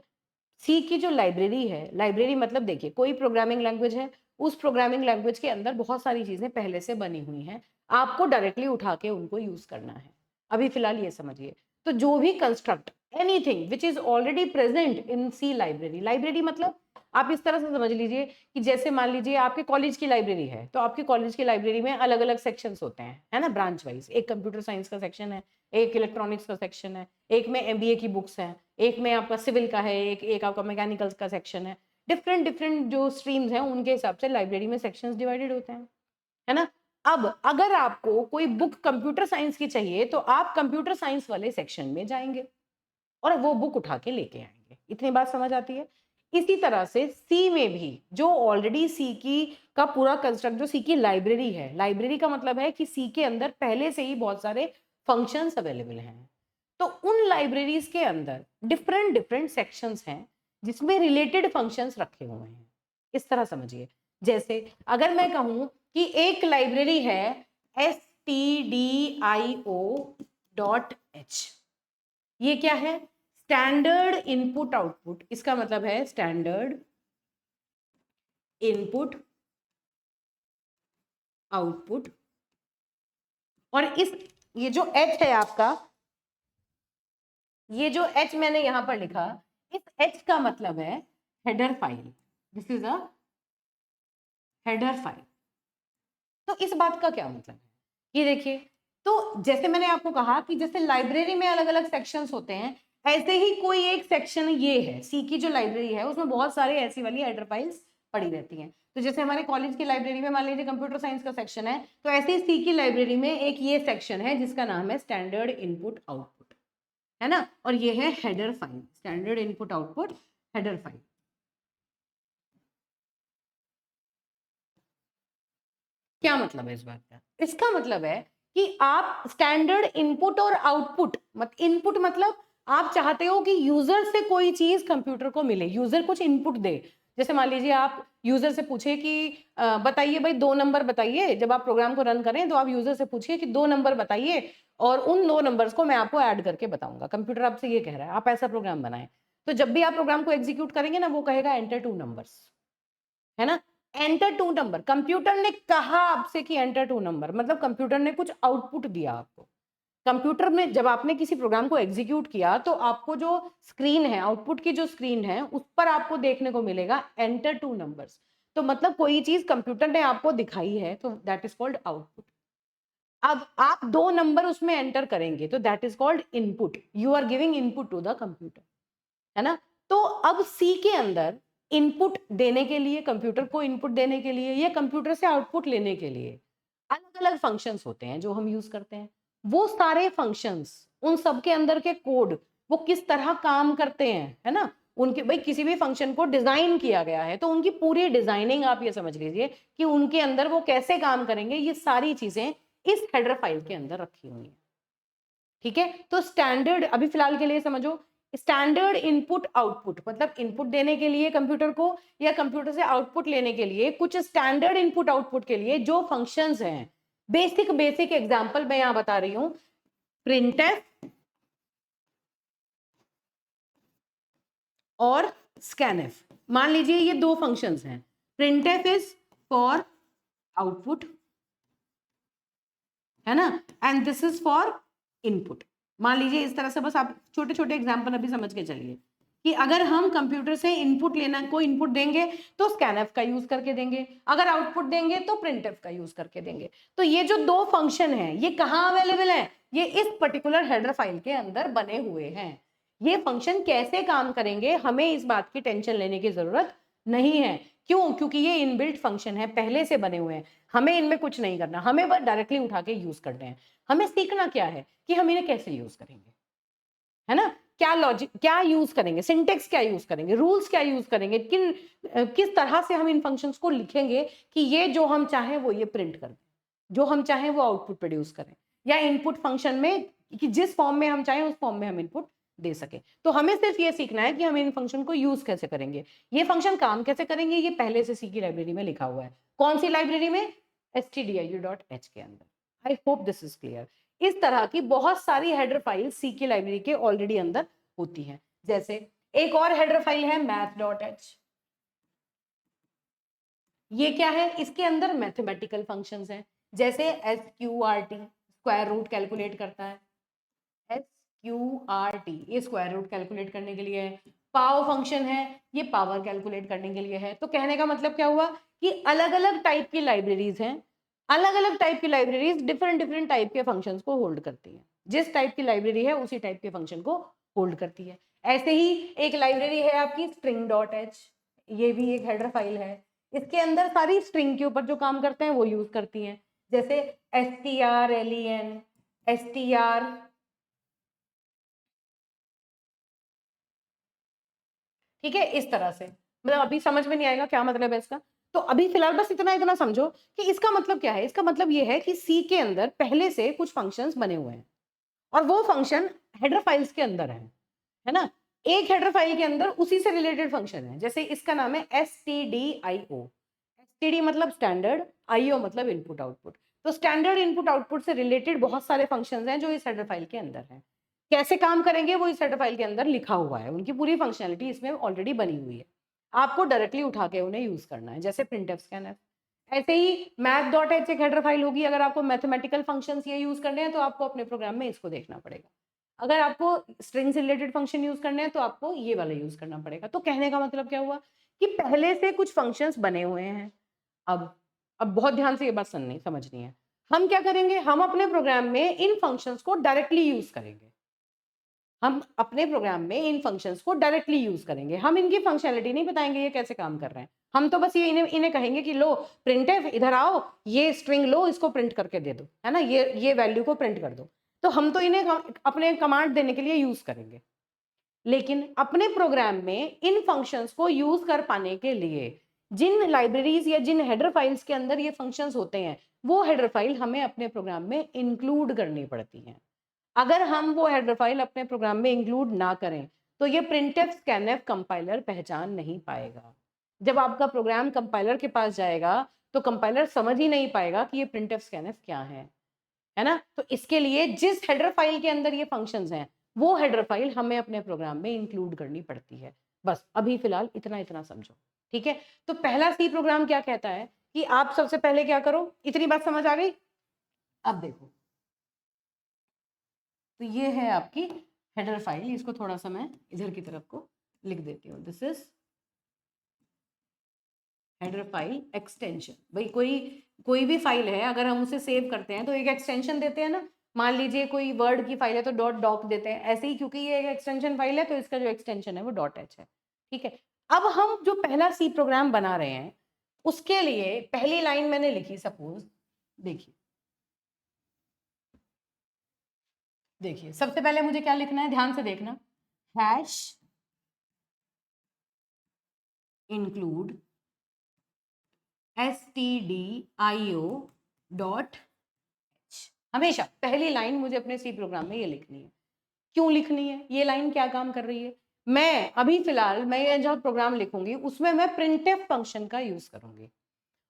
सी की जो लाइब्रेरी है, लाइब्रेरी मतलब देखिए कोई प्रोग्रामिंग लैंग्वेज है, उस प्रोग्रामिंग लैंग्वेज के अंदर बहुत सारी चीजें पहले से बनी हुई हैं, आपको डायरेक्टली उठा के उनको यूज करना है। अभी फिलहाल ये समझिए, तो जो भी construct anything which is already present in C library, library मतलब आप इस तरह से समझ लीजिए कि जैसे मान लीजिए आपके कॉलेज की लाइब्रेरी है, तो आपके कॉलेज की लाइब्रेरी में अलग अलग सेक्शंस होते हैं, है ना, ब्रांच वाइज, एक कंप्यूटर साइंस का सेक्शन है, एक इलेक्ट्रॉनिक्स का सेक्शन है, एक में एमबीए की बुक्स हैं, एक में आपका सिविल का है, एक आपका मैकेनिकल का सेक्शन है। डिफरेंट डिफरेंट जो स्ट्रीम्स हैं उनके हिसाब से लाइब्रेरी में सेक्शंस डिवाइडेड होते हैं, है ना। अब अगर आपको कोई बुक कंप्यूटर साइंस की चाहिए तो आप कंप्यूटर साइंस वाले सेक्शन में जाएंगे और वो बुक उठा के लेके आएंगे। इतनी बात समझ आती है। इसी तरह से सी में भी जो ऑलरेडी सी की का पूरा कंस्ट्रक्ट, जो सी की लाइब्रेरी है, लाइब्रेरी का मतलब है कि सी के अंदर पहले से ही बहुत सारे फंक्शंस अवेलेबल हैं, तो उन लाइब्रेरीज के अंदर डिफरेंट डिफरेंट सेक्शंस हैं जिसमें रिलेटेड फंक्शंस रखे हुए हैं। इस तरह समझिए, जैसे अगर मैं कहूं कि एक लाइब्रेरी है stdio.h, ये क्या है, स्टैंडर्ड इनपुट आउटपुट, इसका मतलब है स्टैंडर्ड इनपुट आउटपुट। और इस ये जो h है आपका, ये जो h मैंने यहां पर लिखा, इस h का मतलब है header file, this is a header file. तो इस बात का क्या मतलब है, ये देखिए तो जैसे मैंने आपको कहा कि जैसे लाइब्रेरी में अलग अलग सेक्शंस होते हैं, ऐसे ही कोई एक सेक्शन ये है, सी की जो लाइब्रेरी है उसमें बहुत सारे ऐसी वाली हेडर फाइल्स पड़ी रहती हैं। तो जैसे हमारे कॉलेज की लाइब्रेरी में मान लीजिए कंप्यूटर साइंस का सेक्शन है, तो ऐसे ही सी की लाइब्रेरी में एक ये सेक्शन है जिसका नाम है स्टैंडर्ड इनपुट आउटपुट, है ना, और ये है header file, standard input output header file. क्या मतलब है इस बात का? इसका मतलब है कि आप स्टैंडर्ड इनपुट और आउटपुट, इनपुट मतलब आप चाहते हो कि यूजर से कोई चीज कंप्यूटर को मिले, यूजर कुछ इनपुट दे। जैसे मान लीजिए आप यूजर से पूछे कि बताइए भाई 2 नंबर बताइए, जब आप प्रोग्राम को रन करें तो आप यूजर से पूछिए कि 2 नंबर बताइए और उन 2 नंबर्स को मैं आपको ऐड करके बताऊंगा। कंप्यूटर आपसे ये कह रहा है, आप ऐसा प्रोग्राम बनाएं। तो जब भी आप प्रोग्राम को एग्जीक्यूट करेंगे ना, वो कहेगा एंटर 2 नंबर्स, है ना, एंटर 2 नंबर। कंप्यूटर ने कहा आपसे कि एंटर 2 नंबर, मतलब कंप्यूटर ने कुछ आउटपुट दिया आपको। कंप्यूटर में जब आपने किसी प्रोग्राम को एग्जीक्यूट किया तो आपको जो स्क्रीन है, आउटपुट की जो स्क्रीन है, उस पर आपको देखने को मिलेगा एंटर 2 नंबर्स। तो मतलब कोई चीज कंप्यूटर ने आपको दिखाई है तो दैट इज कॉल्ड आउटपुट। अब आप 2 नंबर उसमें एंटर करेंगे तो that is called input, you are giving input to the computer, है ना। तो अब सी के अंदर इनपुट देने के लिए, कंप्यूटर को इनपुट देने के लिए या कंप्यूटर से आउटपुट लेने के लिए अलग अलग फंक्शंस होते हैं जो हम यूज करते हैं। वो सारे फंक्शंस, उन सब के अंदर के कोड, वो किस तरह काम करते हैं, है ना, उनके भाई किसी भी फंक्शन को डिजाइन किया गया है तो उनकी पूरी डिजाइनिंग आप ये समझ लीजिए कि उनके अंदर वो कैसे काम करेंगे, ये सारी चीजें इस हेडर फाइल के अंदर रखी हुई है। ठीक है, तो स्टैंडर्ड अभी फिलहाल के लिए समझो, स्टैंडर्ड इनपुट आउटपुट मतलब इनपुट देने के लिए कंप्यूटर को या कंप्यूटर से आउटपुट लेने के लिए कुछ स्टैंडर्ड इनपुट आउटपुट के लिए जो फंक्शंस हैं, बेसिक बेसिक एग्जांपल मैं यहां बता रही हूं। प्रिंटफ और स्कैनफ, मान लीजिए ये 2 फंक्शंस हैं। प्रिंटफ इज फॉर आउटपुट, है ना, and this is for input. मान लीजिए इस तरह से, बस आप छोटे छोटे एग्जांपल अभी समझ के चलिए कि अगर हम कंप्यूटर से इनपुट लेना, कोई इनपुट देंगे तो स्कैनफ का यूज करके देंगे, अगर आउटपुट देंगे तो प्रिंटफ का यूज करके देंगे। तो ये जो 2 फंक्शन हैं ये कहाँ अवेलेबल है? ये इस पर्टिकुलर हेडर फाइल के अंदर बने हुए हैं। ये फंक्शन कैसे काम करेंगे हमें इस बात की टेंशन लेने की जरूरत नहीं है। क्यों? क्योंकि ये इनबिल्ट फंक्शन है, पहले से बने हुए हैं, हमें इनमें कुछ नहीं करना, हमें बस डायरेक्टली उठा के यूज करने हैं। हमें सीखना क्या है कि हम इन्हें कैसे यूज करेंगे, है ना, क्या लॉजिक क्या यूज करेंगे, सिंटेक्स क्या यूज करेंगे, रूल्स क्या यूज करेंगे, किस तरह से हम इन फंक्शंस को लिखेंगे कि ये जो हम चाहें वो ये प्रिंट कर दें, जो हम चाहें वो आउटपुट प्रोड्यूस करें, या इनपुट फंक्शन में कि जिस फॉर्म में हम चाहें उस फॉर्म में हम इनपुट दे सके। तो हमें सिर्फ ये सीखना है कि हम इन फंक्शन को यूज कैसे करेंगे, ये फंक्शन काम कैसे करेंगे, ये पहले से सी की लाइब्रेरी में लिखा हुआ है। कौन सी लाइब्रेरी में? stdiu.h के अंदर। I hope this is clear. इस तरह की बहुत सारी हेडर फाइल सी की लाइब्रेरी के ऑलरेडी अंदर होती हैं। जैसे एक और हेडर फाइल है math.h। ये क्या है? इसके अंदर मैथमेटिकल फंक्शंस हैं, जैसे SQRT, स्क्वायर रूट कैलकुलेट करता है। SQRT ये स्क्वायर रूट कैलकुलेट करने के लिए है। पाव फंक्शन है, ये पावर कैलकुलेट करने के लिए है। तो कहने का मतलब क्या हुआ कि अलग अलग टाइप की लाइब्रेरीज हैं, अलग अलग टाइप की लाइब्रेरीज डिफरेंट डिफरेंट टाइप के फंक्शंस को होल्ड करती हैं। जिस टाइप की लाइब्रेरी है उसी टाइप के फंक्शन को होल्ड करती है। ऐसे ही एक लाइब्रेरी है आपकी string.h, ये भी एक हेडर फाइल है। इसके अंदर सारी स्ट्रिंग के ऊपर जो काम करते हैं वो यूज करती हैं, जैसे strlen, str, ठीक है, इस तरह से। मतलब अभी समझ में नहीं आएगा क्या मतलब है इसका, तो अभी फिलहाल बस इतना इतना समझो कि इसका मतलब क्या है। इसका मतलब ये है कि सी के अंदर पहले से कुछ फंक्शंस बने हुए हैं और वो फंक्शन हेडर फाइल्स के अंदर है ना। एक हेडर फाइल के अंदर उसी से रिलेटेड फंक्शन है, जैसे इसका नाम है stdio। std मतलब स्टैंडर्ड, io मतलब इनपुट आउटपुट। तो स्टैंडर्ड इनपुट आउटपुट से रिलेटेड बहुत सारे फंक्शंस हैं जो इस हेडर फाइल के अंदर हैं। कैसे काम करेंगे वो इस हेडर फाइल के अंदर लिखा हुआ है, उनकी पूरी फंक्शनलिटी इसमें ऑलरेडी बनी हुई है। आपको डायरेक्टली उठा के उन्हें यूज करना है, जैसे printf scanf। ऐसे ही math.h एक हेडर फाइल होगी, अगर आपको मैथमेटिकल फंक्शंस ये यूज करने हैं तो आपको अपने प्रोग्राम में इसको देखना पड़ेगा। अगर आपको स्ट्रिंग से रिलेटेड फंक्शन यूज करने हैं तो आपको ये वाला यूज करना पड़ेगा। तो कहने का मतलब क्या हुआ कि पहले से कुछ फंक्शंस बने हुए हैं। अब बहुत ध्यान से ये बात सुननी समझनी है। हम क्या करेंगे, हम अपने प्रोग्राम में इन फंक्शंस को डायरेक्टली यूज करेंगे। हम अपने प्रोग्राम में इन फंक्शंस को डायरेक्टली यूज करेंगे, हम इनकी फंक्शनैलिटी नहीं बताएंगे ये कैसे काम कर रहे हैं। हम तो बस ये इन्हें कहेंगे कि लो प्रिंटफ इधर आओ, ये स्ट्रिंग लो, इसको प्रिंट करके दे दो, है ना, ये वैल्यू को प्रिंट कर दो। तो हम तो इन्हें अपने कमांड देने के लिए यूज करेंगे। लेकिन अपने प्रोग्राम में इन फंक्शंस को यूज कर पाने के लिए जिन लाइब्रेरीज या जिन हेडर फाइल्स के अंदर ये फंक्शंस होते हैं, वो हेडर फाइल हमें अपने प्रोग्राम में इंक्लूड करनी पड़ती हैं। अगर हम वो हेडर फाइल अपने प्रोग्राम में इंक्लूड ना करें तो ये printf scanf कंपाइलर पहचान नहीं पाएगा। जब आपका प्रोग्राम कंपाइलर के पास जाएगा तो कंपाइलर समझ ही नहीं पाएगा कि ये printf scanf क्या है ना। तो इसके लिए जिस हेडर फाइल के अंदर ये फंक्शंस हैं, वो हेडर फाइल हमें अपने प्रोग्राम में इंक्लूड करनी पड़ती है। बस अभी फिलहाल इतना इतना समझो, ठीक है। तो पहला सी प्रोग्राम क्या कहता है कि आप सबसे पहले क्या करो, इतनी बात समझ आ गई। अब देखो, तो ये है आपकी हेडर फाइल, इसको थोड़ा सा मैं इधर की तरफ को लिख देती हूँ। This is header file extension. भाई कोई भी फाइल है, अगर हम उसे सेव करते हैं तो एक एक्सटेंशन देते हैं ना। मान लीजिए कोई वर्ड की फाइल है तो डॉट डॉक देते हैं, ऐसे ही क्योंकि ये एक एक्सटेंशन फाइल है तो इसका जो एक्सटेंशन है वो डॉट एच है, ठीक है। अब हम जो पहला सी प्रोग्राम बना रहे हैं उसके लिए पहली लाइन मैंने लिखी, सपोज देखिए सबसे पहले मुझे क्या लिखना है, ध्यान से देखना, हैश इंक्लूड stdio.h। हमेशा पहली लाइन मुझे अपने सी प्रोग्राम में ये लिखनी है। क्यों लिखनी है, ये लाइन क्या काम कर रही है, मैं अभी फिलहाल मैं जो प्रोग्राम लिखूंगी उसमें मैं printf फंक्शन का यूज करूंगी।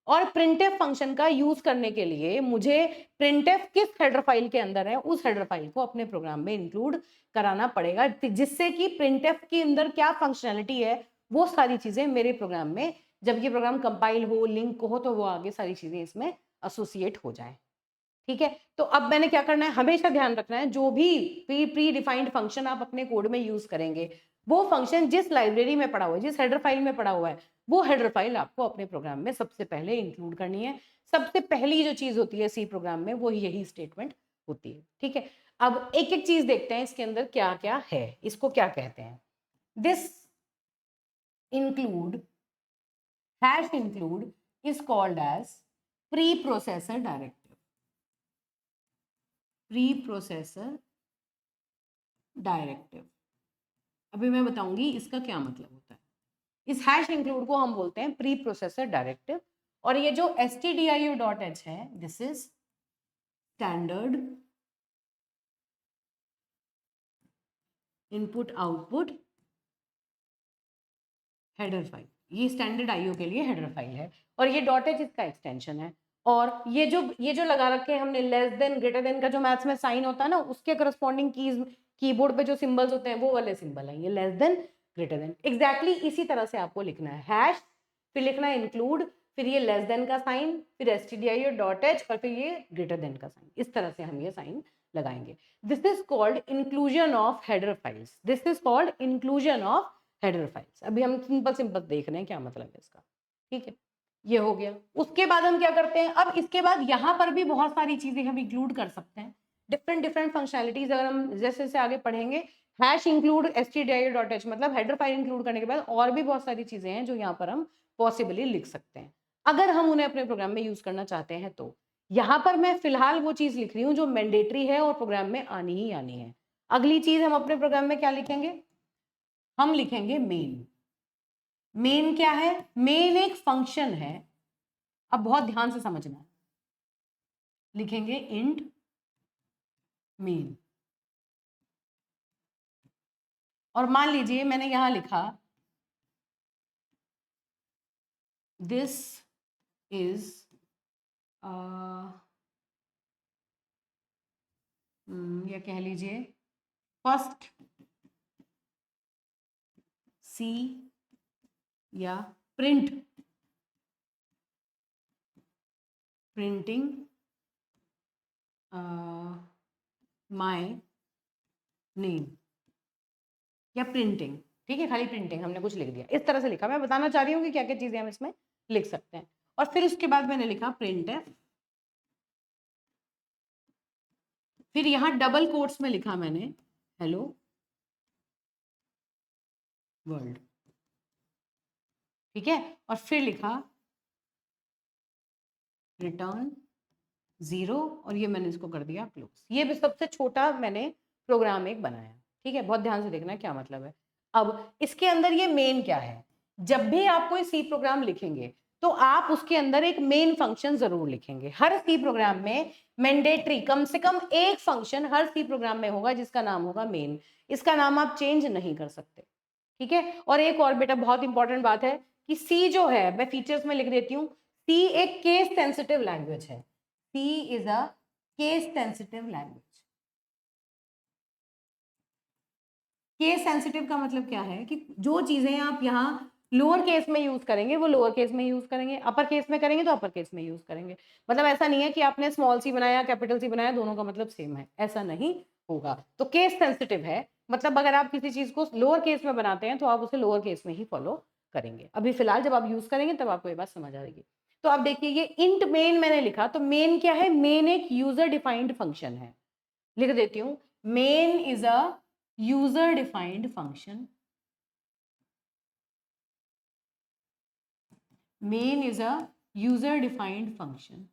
और printf फंक्शन का यूज करने के लिए मुझे printf किस हेडर फाइल के अंदर है उस हेडर फाइल को अपने प्रोग्राम में इंक्लूड कराना पड़ेगा, जिससे कि printf के अंदर क्या फंक्शनैलिटी है वो सारी चीजें मेरे प्रोग्राम में, जब ये प्रोग्राम कंपाइल हो, लिंक हो, तो वो आगे सारी चीजें इसमें एसोसिएट हो जाए, ठीक है। तो अब मैंने क्या करना है, हमेशा ध्यान रखना है जो भी प्री डिफाइंड फंक्शन आप अपने कोड में यूज करेंगे, वो फंक्शन जिस लाइब्रेरी में पड़ा हुआ है, जिस हेडर फाइल में पड़ा हुआ है, वो हेडर फाइल आपको अपने प्रोग्राम में सबसे पहले इंक्लूड करनी है। सबसे पहली जो चीज होती है सी प्रोग्राम में वो यही स्टेटमेंट होती है, ठीक है। अब एक एक चीज देखते हैं इसके अंदर क्या क्या है, इसको क्या कहते हैं। This include, hash include is called as preprocessor directive। preprocessor directive, अभी मैं बताऊंगी इसका क्या मतलब होता है। इस हैश इंक्लूड को हम बोलते हैं प्री प्रोसेसर डायरेक्टिव। और ये जो stdio.h है, this is standard input output header file. ये स्टैंडर्ड आईओ के लिए हेडर फाइल है और ये डॉट एच इसका एक्सटेंशन है। और ये जो लगा रखे हैं हमने लेस देन ग्रेटर देन का जो मैथ्स में साइन होता है ना, उसके करस्पॉन्डिंग कीज कीबोर्ड पे जो सिंबल्स होते हैं वो वाले सिंबल हैं, ये less than greater than. Exactly इसी तरह से आपको लिखना है, हैश फिर लिखना है इंक्लूड, फिर ये लेस देन का साइन, फिर stdio.h और फिर ये ग्रेटर देन का साइन। इस तरह से हम ये साइन लगाएंगे। This is called inclusion of header files. This is called inclusion of header files. अभी हम सिंपल देख रहे हैं क्या मतलब है इसका, ठीक है। ये हो गया। उसके बाद हम क्या करते हैं, अब इसके बाद यहाँ पर भी बहुत सारी चीजें हम इंक्लूड कर सकते हैं, डिफरेंट फंक्शनैलिटीज। अगर हम जैसे जैसे आगे पढ़ेंगे, हैश इंक्लूड stdio.h मतलब हेडर फाइल इंक्लूड करने के बाद और भी बहुत सारी चीजें हैं जो यहाँ पर हम पॉसिबली लिख सकते हैं अगर हम उन्हें अपने प्रोग्राम में यूज करना चाहते हैं। तो यहाँ पर मैं फिलहाल वो चीज लिख रही हूँ जो मैंडेटरी है और प्रोग्राम में आनी ही आनी है। अगली चीज हम अपने प्रोग्राम में क्या लिखेंगे, हम लिखेंगे मेन। मेन क्या है, मेन एक फंक्शन है। अब बहुत ध्यान से समझना, लिखेंगे इंट मेन। और मान लीजिए मैंने यहां लिखा दिस इज या कह लीजिए फर्स्ट सी या प्रिंटिंग माय नेम या प्रिंटिंग, ठीक है, खाली प्रिंटिंग हमने कुछ लिख दिया, इस तरह से लिखा। मैं बताना चाह रही हूँ कि क्या क्या चीजें हम इसमें लिख सकते हैं। और फिर उसके बाद मैंने लिखा printf फिर यहाँ डबल कोट्स में लिखा मैंने हेलो वर्ल्ड, ठीक है, और फिर लिखा रिटर्न 0 और ये मैंने इसको कर दिया क्लोज। ये भी सबसे छोटा मैंने प्रोग्राम एक बनाया, ठीक है, बहुत ध्यान से देखना क्या मतलब है। अब इसके अंदर ये मेन क्या है, जब भी आप कोई सी प्रोग्राम लिखेंगे तो आप उसके अंदर एक मेन फंक्शन जरूर लिखेंगे। हर सी प्रोग्राम में मैंडेटरी कम से कम एक फंक्शन हर सी प्रोग्राम में होगा जिसका नाम होगा मेन। इसका नाम आप चेंज नहीं कर सकते, ठीक है। और एक और बेटा बहुत इंपॉर्टेंट बात है कि सी जो है, मैं फीचर्स में लिख देती हूँ, सी एक केस सेंसिटिव लैंग्वेज है। C is a case sensitive language. Case sensitive का मतलब क्या है कि जो चीजें आप यहाँ लोअर केस में यूज करेंगे वो लोअर केस में यूज करेंगे, अपर केस में करेंगे तो अपर केस में यूज करेंगे। मतलब ऐसा नहीं है कि आपने स्मॉल सी बनाया कैपिटल सी बनाया दोनों का मतलब सेम है, ऐसा नहीं होगा। तो केस सेंसिटिव है, मतलब अगर आप किसी चीज को लोअर केस में बनाते हैं तो आप उसे लोअर केस में ही फॉलो करेंगे। अभी फिलहाल जब आप यूज करेंगे तब आपको ये बात समझ आएगी। तो आप देखिए ये इंट मेन मैंने लिखा, तो मेन क्या है, मेन एक यूजर डिफाइंड फंक्शन है। लिख देती हूं, main is a user defined function. Main is a user defined function,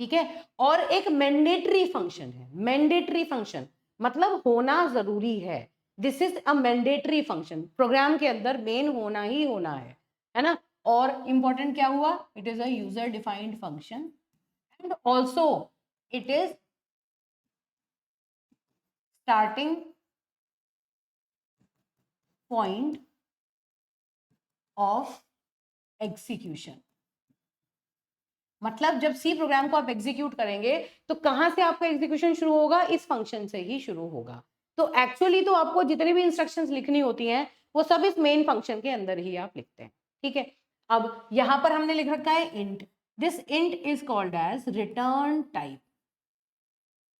ठीक है। और एक मैंडेटरी फंक्शन है। मैंडेटरी फंक्शन मतलब होना जरूरी है। This is a mandatory function, program के अंदर मेन होना ही होना है ना। और इंपॉर्टेंट क्या हुआ, it is a user defined function and also it is starting point of execution. मतलब जब सी प्रोग्राम को आप एग्जीक्यूट करेंगे तो कहां से आपका एग्जीक्यूशन शुरू होगा, इस फंक्शन से ही शुरू होगा। तो एक्चुअली तो आपको जितनी भी इंस्ट्रक्शंस लिखनी होती हैं वो सब इस मेन फंक्शन के अंदर ही आप लिखते हैं, ठीक है। अब यहां पर हमने लिख रखा है int, this int is called as return type.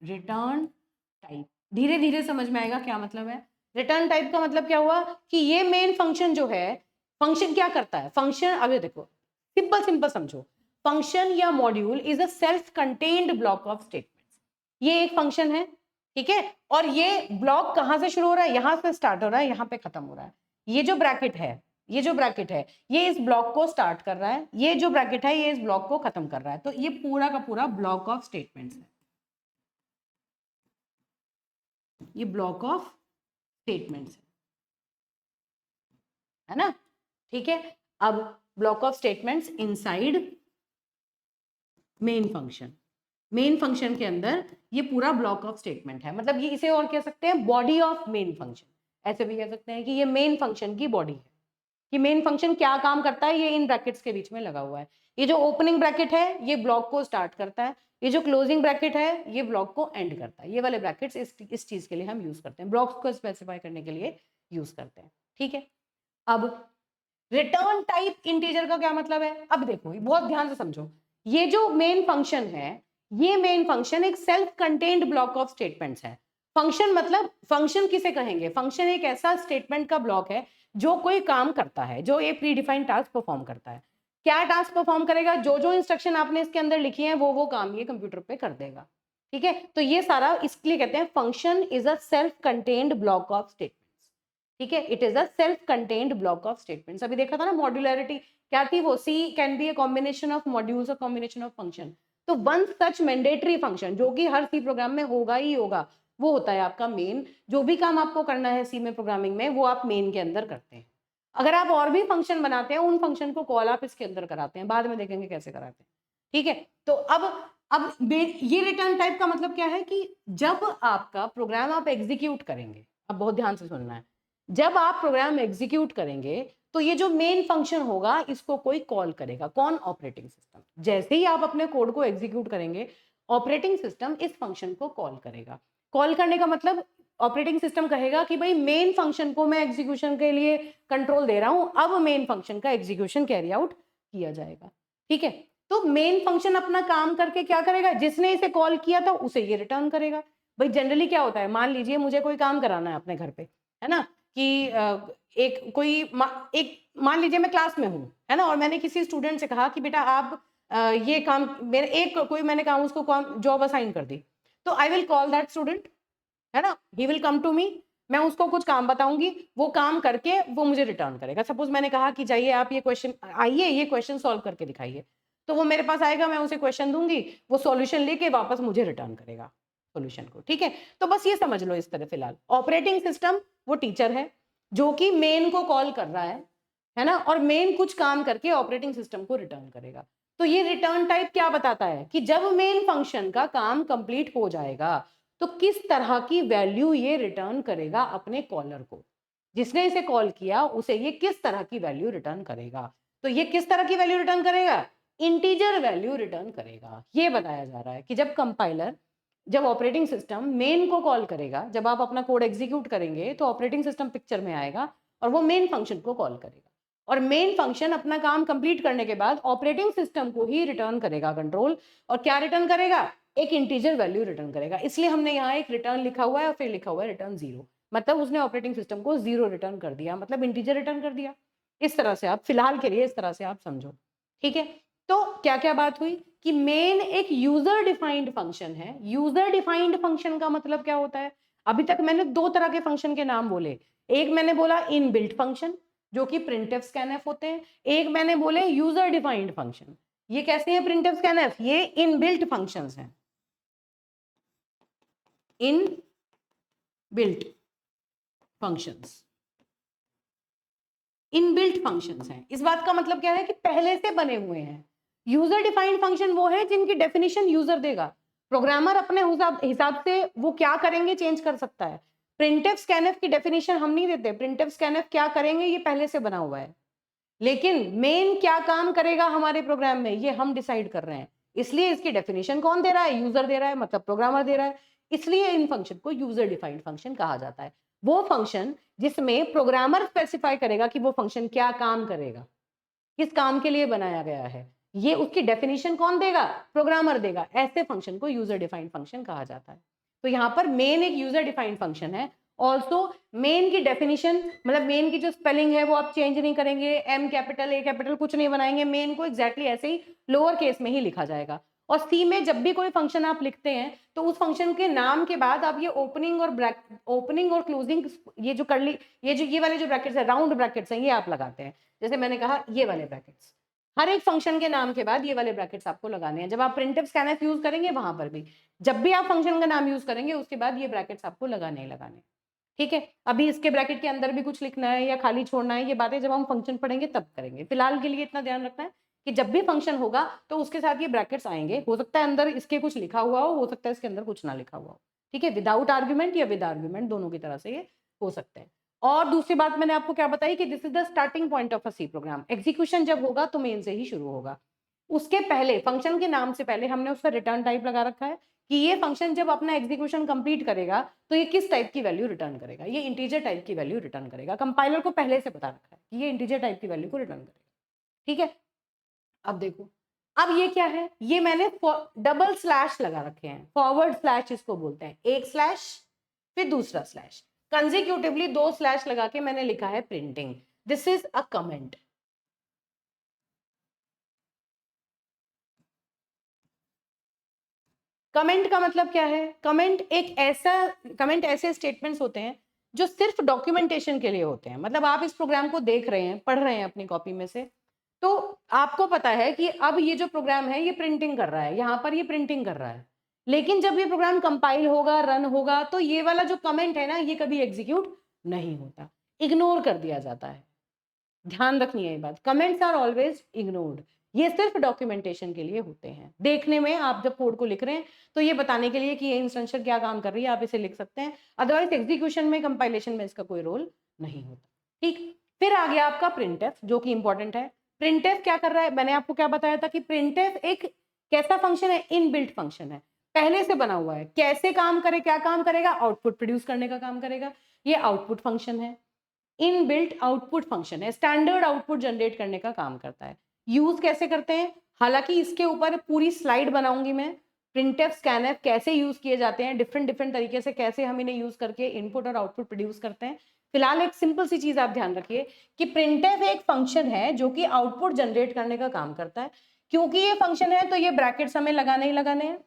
Return type धीरे धीरे समझ में आएगा क्या मतलब है। रिटर्न टाइप का मतलब क्या हुआ कि ये मेन फंक्शन जो है, फंक्शन क्या करता है, फंक्शन अभी देखो सिंपल सिंपल समझो, फंक्शन या module is a self contained block of statements. ये एक फंक्शन है, ठीक है, और ये ब्लॉक कहां से शुरू हो रहा है, यहां से स्टार्ट हो रहा है, यहां पे खत्म हो रहा है। ये जो ब्रैकेट है, ये जो ब्रैकेट है ये इस ब्लॉक को स्टार्ट कर रहा है, ये जो ब्रैकेट है ये इस ब्लॉक को खत्म कर रहा है। तो ये पूरा का पूरा ब्लॉक ऑफ स्टेटमेंट्स है, ये ब्लॉक ऑफ स्टेटमेंट्स है ना, ठीक है। अब block of statements inside main function, main function के अंदर ये पूरा ब्लॉक ऑफ स्टेटमेंट है। मतलब ये इसे और कह सकते हैं बॉडी ऑफ मेन फंक्शन, ऐसे भी कह सकते हैं कि ये मेन फंक्शन की बॉडी है कि मेन फंक्शन क्या काम करता है, ये इन ब्रैकेट्स के बीच में लगा हुआ है। ये जो ओपनिंग ब्रैकेट है ये ब्लॉक को स्टार्ट करता है, ये जो क्लोजिंग ब्रैकेट है ये ब्लॉक को एंड करता है। ये वाले ब्रैकेट्स इस चीज के लिए हम यूज करते हैं, ब्लॉक्स को स्पेसिफाई करने के लिए यूज करते हैं, ठीक है। अब रिटर्न टाइप इंटीजर का क्या मतलब है, अब देखो बहुत ध्यान से समझो, ये जो मेन फंक्शन है ये मेन फंक्शन एक self contained block of statements है। फंक्शन मतलब फंक्शन किसे कहेंगे, फंक्शन एक ऐसा स्टेटमेंट का ब्लॉक है जो कोई काम करता है, जो एक प्री डिफाइंड टास्क परफॉर्म करता है। क्या टास्क परफॉर्म करेगा, जो जो इंस्ट्रक्शन आपने इसके अंदर लिखी है वो काम ये कंप्यूटर पे कर देगा, ठीक है। तो ये सारा इसलिए कहते हैं function is a self contained block of statements, ठीक है। It is a self contained block of statements. अभी देखा था ना मॉड्यूलरिटी क्या थी, वो C can be a combination of modules और कॉम्बिनेशन ऑफ फंक्शन। तो वन सच मैंडेटरी फंक्शन जो कि हर सी प्रोग्राम में होगा ही होगा वो होता है आपका मेन। जो भी काम आपको करना है सी में प्रोग्रामिंग में वो आप मेन के अंदर करते हैं। अगर आप और भी फंक्शन बनाते हैं उन फंक्शन को कॉल आप इसके अंदर कराते हैं, बाद में देखेंगे कैसे कराते हैं, ठीक है। तो अब ये रिटर्न टाइप का मतलब क्या है कि जब आपका प्रोग्राम आप एग्जीक्यूट करेंगे, अब बहुत ध्यान से सुनना है, जब आप प्रोग्राम एग्जीक्यूट करेंगे तो ये जो मेन फंक्शन होगा इसको कोई कॉल करेगा, कौन, ऑपरेटिंग सिस्टम। जैसे ही आप अपने कोड को एग्जीक्यूट करेंगे ऑपरेटिंग सिस्टम इस फंक्शन को कॉल करेगा। कॉल करने का मतलब ऑपरेटिंग सिस्टम कहेगा कि भाई मेन फंक्शन को मैं एग्जीक्यूशन के लिए कंट्रोल दे रहा हूं, अब मेन फंक्शन का एग्जीक्यूशन कैरी आउट किया जाएगा, ठीक है। तो मेन फंक्शन अपना काम करके क्या करेगा, जिसने इसे कॉल किया था उसे ये रिटर्न करेगा। भाई जनरली क्या होता है, मान लीजिए मुझे कोई काम कराना है अपने घर पे, है ना, कि एक मान लीजिए मैं क्लास में हूँ, है ना, और मैंने किसी स्टूडेंट से कहा कि बेटा आप ये काम मेरे एक कोई मैंने काम उसको काम जॉब असाइन कर दी, तो I will call that student, है ना, he will come to me, मैं उसको कुछ काम बताऊंगी, वो काम करके वो मुझे रिटर्न करेगा। सपोज मैंने कहा कि जाइए आप ये क्वेश्चन, आइए ये क्वेश्चन सॉल्व करके दिखाइए, तो वो मेरे पास आएगा, मैं उसे क्वेश्चन दूंगी, वो सॉल्यूशन लेके वापस मुझे रिटर्न करेगा सॉल्यूशन को, ठीक है। तो बस ये समझ लो इस तरह फिलहाल। ऑपरेटिंग सिस्टम वो टीचर है जो कि मेन को कॉल कर रहा है ना, और मेन कुछ काम करके ऑपरेटिंग सिस्टम को रिटर्न करेगा। तो ये रिटर्न टाइप क्या बताता है कि जब मेन फंक्शन का काम कंप्लीट हो जाएगा तो किस तरह की वैल्यू ये रिटर्न करेगा अपने कॉलर को, जिसने इसे कॉल किया उसे ये किस तरह की वैल्यू रिटर्न करेगा। तो ये किस तरह की वैल्यू रिटर्न करेगा, इंटीजर वैल्यू रिटर्न करेगा। ये बताया जा रहा है कि जब कंपाइलर, जब ऑपरेटिंग सिस्टम मेन को कॉल करेगा, जब आप अपना कोड एग्जीक्यूट करेंगे तो ऑपरेटिंग सिस्टम पिक्चर में आएगा और वो मेन फंक्शन को कॉल करेगा, और मेन फंक्शन अपना काम कंप्लीट करने के बाद ऑपरेटिंग सिस्टम को ही रिटर्न करेगा कंट्रोल, और क्या रिटर्न करेगा, एक इंटीजर वैल्यू रिटर्न करेगा। इसलिए हमने यहाँ एक रिटर्न लिखा हुआ है और फिर लिखा हुआ है रिटर्न 0, मतलब उसने ऑपरेटिंग सिस्टम को 0 रिटर्न कर दिया, मतलब इंटीजर रिटर्न कर दिया। इस तरह से आप फिलहाल के लिए इस तरह से आप समझो, ठीक है। तो क्या क्या बात हुई कि मेन एक यूजर डिफाइंड फंक्शन है। यूजर डिफाइंड फंक्शन का मतलब क्या होता है, अभी तक मैंने दो तरह के फंक्शन के नाम बोले, एक मैंने बोला इन बिल्ट फंक्शन जो कि प्रिंटफ स्कैनफ होते हैं, एक मैंने बोले यूजर डिफाइंड फंक्शन। ये कैसे हैं प्रिंटफ स्कैनफ, ये इन बिल्ट फंक्शंस हैं, in built functions, inbuilt functions हैं। इस बात का मतलब क्या है कि पहले से बने हुए हैं। यूजर डिफाइंड फंक्शन वो है जिनकी डेफिनेशन यूजर देगा, प्रोग्रामर अपने हिसाब से वो क्या करेंगे चेंज कर सकता है। प्रिंटफ स्कैनफ की डेफिनेशन हम नहीं देते, प्रिंटफ स्कैनफ क्या करेंगे ये पहले से बना हुआ है, लेकिन मेन क्या काम करेगा हमारे प्रोग्राम में ये हम डिसाइड कर रहे हैं। इसलिए इसकी डेफिनेशन कौन दे रहा है, यूजर दे रहा है, मतलब प्रोग्रामर दे रहा है। इसलिए इन फंक्शन को यूजर डिफाइंड फंक्शन कहा जाता है। वो फंक्शन जिसमें प्रोग्रामर स्पेसिफाई करेगा कि वो फंक्शन क्या काम करेगा, किस काम के लिए बनाया गया है, ये उसकी डेफिनेशन कौन देगा, प्रोग्रामर देगा। ऐसे फंक्शन को यूजर डिफाइंड फंक्शन कहा जाता है। तो यहाँ पर मेन एक यूजर डिफाइंड फंक्शन है। ऑल्सो मेन की डेफिनेशन, मतलब मेन की जो स्पेलिंग है वो आप चेंज नहीं करेंगे, एम कैपिटल ए कैपिटल कुछ नहीं बनाएंगे, मेन को एग्जैक्टली ऐसे ही लोअर केस में ही लिखा जाएगा। और सी में जब भी कोई फंक्शन आप लिखते हैं तो उस फंक्शन के नाम के बाद आप ये ओपनिंग और क्लोजिंग, ये जो करली, ये वाले जो ब्रैकेट्स है, राउंड ब्रैकेट्स हैं, ये आप लगाते हैं। जैसे मैंने कहा ये वाले ब्रैकेट्स, हर एक फंक्शन के नाम के बाद ये वाले ब्रैकेट्स आपको लगाने हैं। जब आप प्रिंटफ स्कैनफ यूज करेंगे वहां पर भी जब भी आप फंक्शन का नाम यूज करेंगे उसके बाद ये ब्रैकेट्स आपको लगाने ही लगाने, ठीक है। अभी इसके ब्रैकेट के अंदर भी कुछ लिखना है या खाली छोड़ना है, ये बातें जब हम फंक्शन पढ़ेंगे तब करेंगे। फिलहाल के लिए इतना ध्यान रखना है कि जब भी फंक्शन होगा तो उसके साथ ये ब्रैकेट्स आएंगे। हो सकता है अंदर इसके कुछ लिखा हुआ हो सकता है इसके अंदर कुछ ना लिखा हुआ हो, ठीक है। विदाउट आर्ग्यूमेंट या विद आर्ग्यूमेंट दोनों की तरह से ये हो सकते हैं। और दूसरी बात मैंने आपको क्या बताई कि this is the starting point of a C program. Execution जब होगा तो मेन से ही शुरू होगा। उसके पहले फंक्शन के नाम से पहले हमने उसका रिटर्न टाइप लगा रखा है कि ये फंक्शन जब अपना एग्जीक्यूशन कंप्लीट करेगा तो ये किस टाइप की वैल्यू रिटर्न करेगा, ये इंटीजर टाइप की वैल्यू रिटर्न करेगा। कंपाइलर को पहले से बता रखा है कि ये इंटीजर टाइप की वैल्यू को रिटर्न करेगा, ठीक है। अब देखो, अब ये क्या है, ये मैंने डबल स्लैश लगा रखे हैं, फॉरवर्ड स्लैश इसको बोलते हैं, एक स्लैश फिर दूसरा स्लैश, कंसेक्यूटिवली दो स्लैश लगा के मैंने लिखा है printing. This is a comment. Comment का मतलब क्या है, कमेंट ऐसे स्टेटमेंट्स होते हैं जो सिर्फ डॉक्यूमेंटेशन के लिए होते हैं। मतलब आप इस प्रोग्राम को देख रहे हैं, पढ़ रहे हैं अपनी कॉपी में से, तो आपको पता है कि अब ये जो प्रोग्राम है ये प्रिंटिंग कर रहा है, यहाँ पर ये प्रिंटिंग कर रहा है। लेकिन जब ये प्रोग्राम कंपाइल होगा, रन होगा, तो ये वाला जो कमेंट है ना ये कभी एग्जीक्यूट नहीं होता, इग्नोर कर दिया जाता है। ध्यान रखनी है ये बात, कमेंट्स आर ऑलवेज इग्नोर्ड। ये सिर्फ डॉक्यूमेंटेशन के लिए होते हैं। देखने में आप जब कोड को लिख रहे हैं तो ये बताने के लिए कि ये इंस्ट्रक्शन क्या काम कर रही है आप इसे लिख सकते हैं, अदरवाइज एग्जीक्यूशन में, कंपाइलेशन में इसका कोई रोल नहीं होता, ठीक। फिर आ गया आपका प्रिंटफ जो कि इंपॉर्टेंट है। प्रिंटफ क्या कर रहा है, मैंने आपको क्या बताया था कि प्रिंटफ एक कैसा फंक्शन है, इनबिल्ट फंक्शन है, पहले से बना हुआ है। कैसे काम करे, क्या काम करेगा, आउटपुट प्रोड्यूस करने का काम करेगा। ये आउटपुट फंक्शन है, इनबिल्ट आउटपुट फंक्शन है, स्टैंडर्ड आउटपुट जनरेट करने का काम करता है। यूज कैसे करते हैं, हालांकि इसके ऊपर पूरी स्लाइड बनाऊंगी मैं, प्रिंटफ स्कैनफ कैसे यूज किए जाते हैं, डिफरेंट डिफरेंट तरीके से कैसे हम इन्हें यूज करके इनपुट और आउटपुट प्रोड्यूस करते हैं। फिलहाल एक सिंपल सी चीज आप ध्यान रखिए कि प्रिंटफ एक फंक्शन है जो कि आउटपुट जनरेट करने का काम करता है। क्योंकि ये फंक्शन है तो ये ब्रैकेट्स हमें लगाने ही लगाने हैं,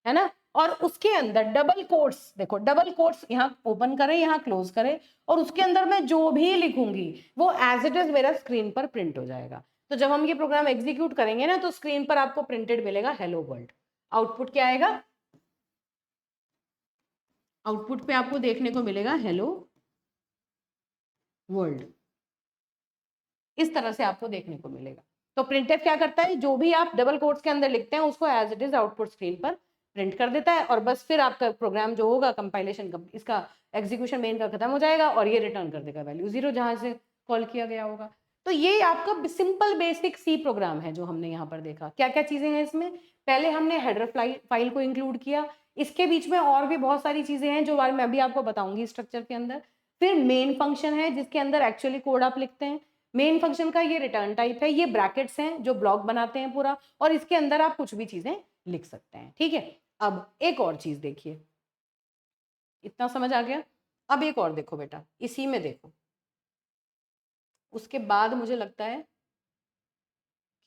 है ना। और उसके अंदर डबल कोट्स, देखो डबल कोट्स यहाँ ओपन करें, यहाँ क्लोज करें, और उसके अंदर मैं जो भी लिखूंगी वो एज इट इज मेरा स्क्रीन पर प्रिंट हो जाएगा। तो जब हम ये प्रोग्राम एग्जीक्यूट करेंगे ना, तो स्क्रीन पर आपको प्रिंटेड मिलेगा हेलो वर्ल्ड। आउटपुट क्या आएगा? आउटपुट पे आपको देखने को मिलेगा हेलो वर्ल्ड, इस तरह से आपको देखने को मिलेगा। तो प्रिंटफ क्या करता है, जो भी आप डबल कोट्स के अंदर लिखते हैं उसको as it is output screen पर प्रिंट कर देता है, और बस फिर आपका प्रोग्राम जो होगा कंपाइलेशन का, इसका एग्जीक्यूशन मेन का खत्म हो जाएगा और ये रिटर्न कर देगा वैल्यू 0 जहां से कॉल किया गया होगा। तो ये आपका सिंपल बेसिक सी प्रोग्राम है जो हमने यहाँ पर देखा। क्या क्या चीजें हैं इसमें? पहले हमने हेडर फाइल को इंक्लूड किया, इसके बीच में और भी बहुत सारी चीजें हैं जो बारे में अभी आपको बताऊंगी स्ट्रक्चर के अंदर। फिर मेन फंक्शन है जिसके अंदर एक्चुअली कोड आप लिखते हैं। मेन फंक्शन का ये रिटर्न टाइप है, ये ब्रैकेट्स हैं जो ब्लॉक बनाते हैं पूरा, और इसके अंदर आप कुछ भी चीजें लिख सकते हैं, ठीक है। अब एक और चीज देखिए, इतना समझ आ गया? अब एक और देखो बेटा, इसी में देखो, उसके बाद मुझे लगता है